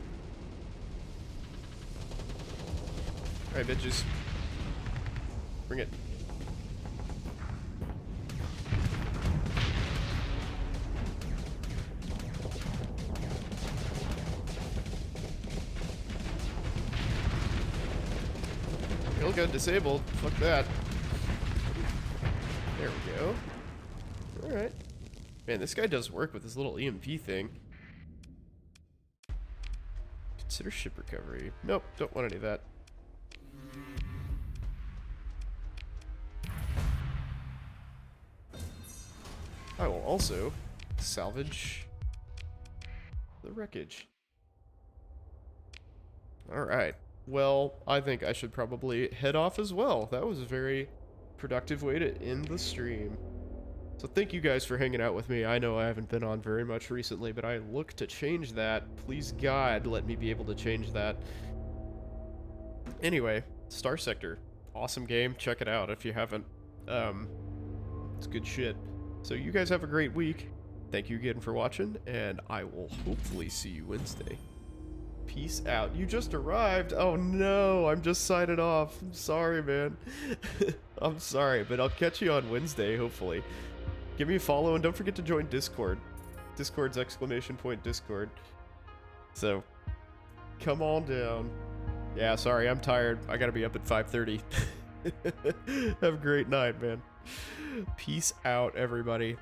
Alright, bitches. Bring it. Kill gun disabled. Fuck that. There we go. Alright. Man, this guy does work with his little EMP thing. Consider ship recovery. Nope, don't want any of that. I will also salvage the wreckage. Alright. Well, I think I should probably head off as well. That was a very productive way to end the stream. So thank you guys for hanging out with me. I know I haven't been on very much recently, but I look to change that. Please God, let me be able to change that. Anyway, Starsector. Awesome game. Check it out if you haven't. It's good shit. So you guys have a great week. Thank you again for watching, and I will hopefully see you Wednesday. Peace out. You just arrived. Oh no, I'm just signing off. I'm sorry, man. I'm sorry, but I'll catch you on Wednesday, hopefully. Give me a follow, and don't forget to join Discord. Discord's !Discord. So, come on down. Yeah, sorry, I'm tired. I gotta be up at 5:30. Have a great night, man. Peace out, everybody.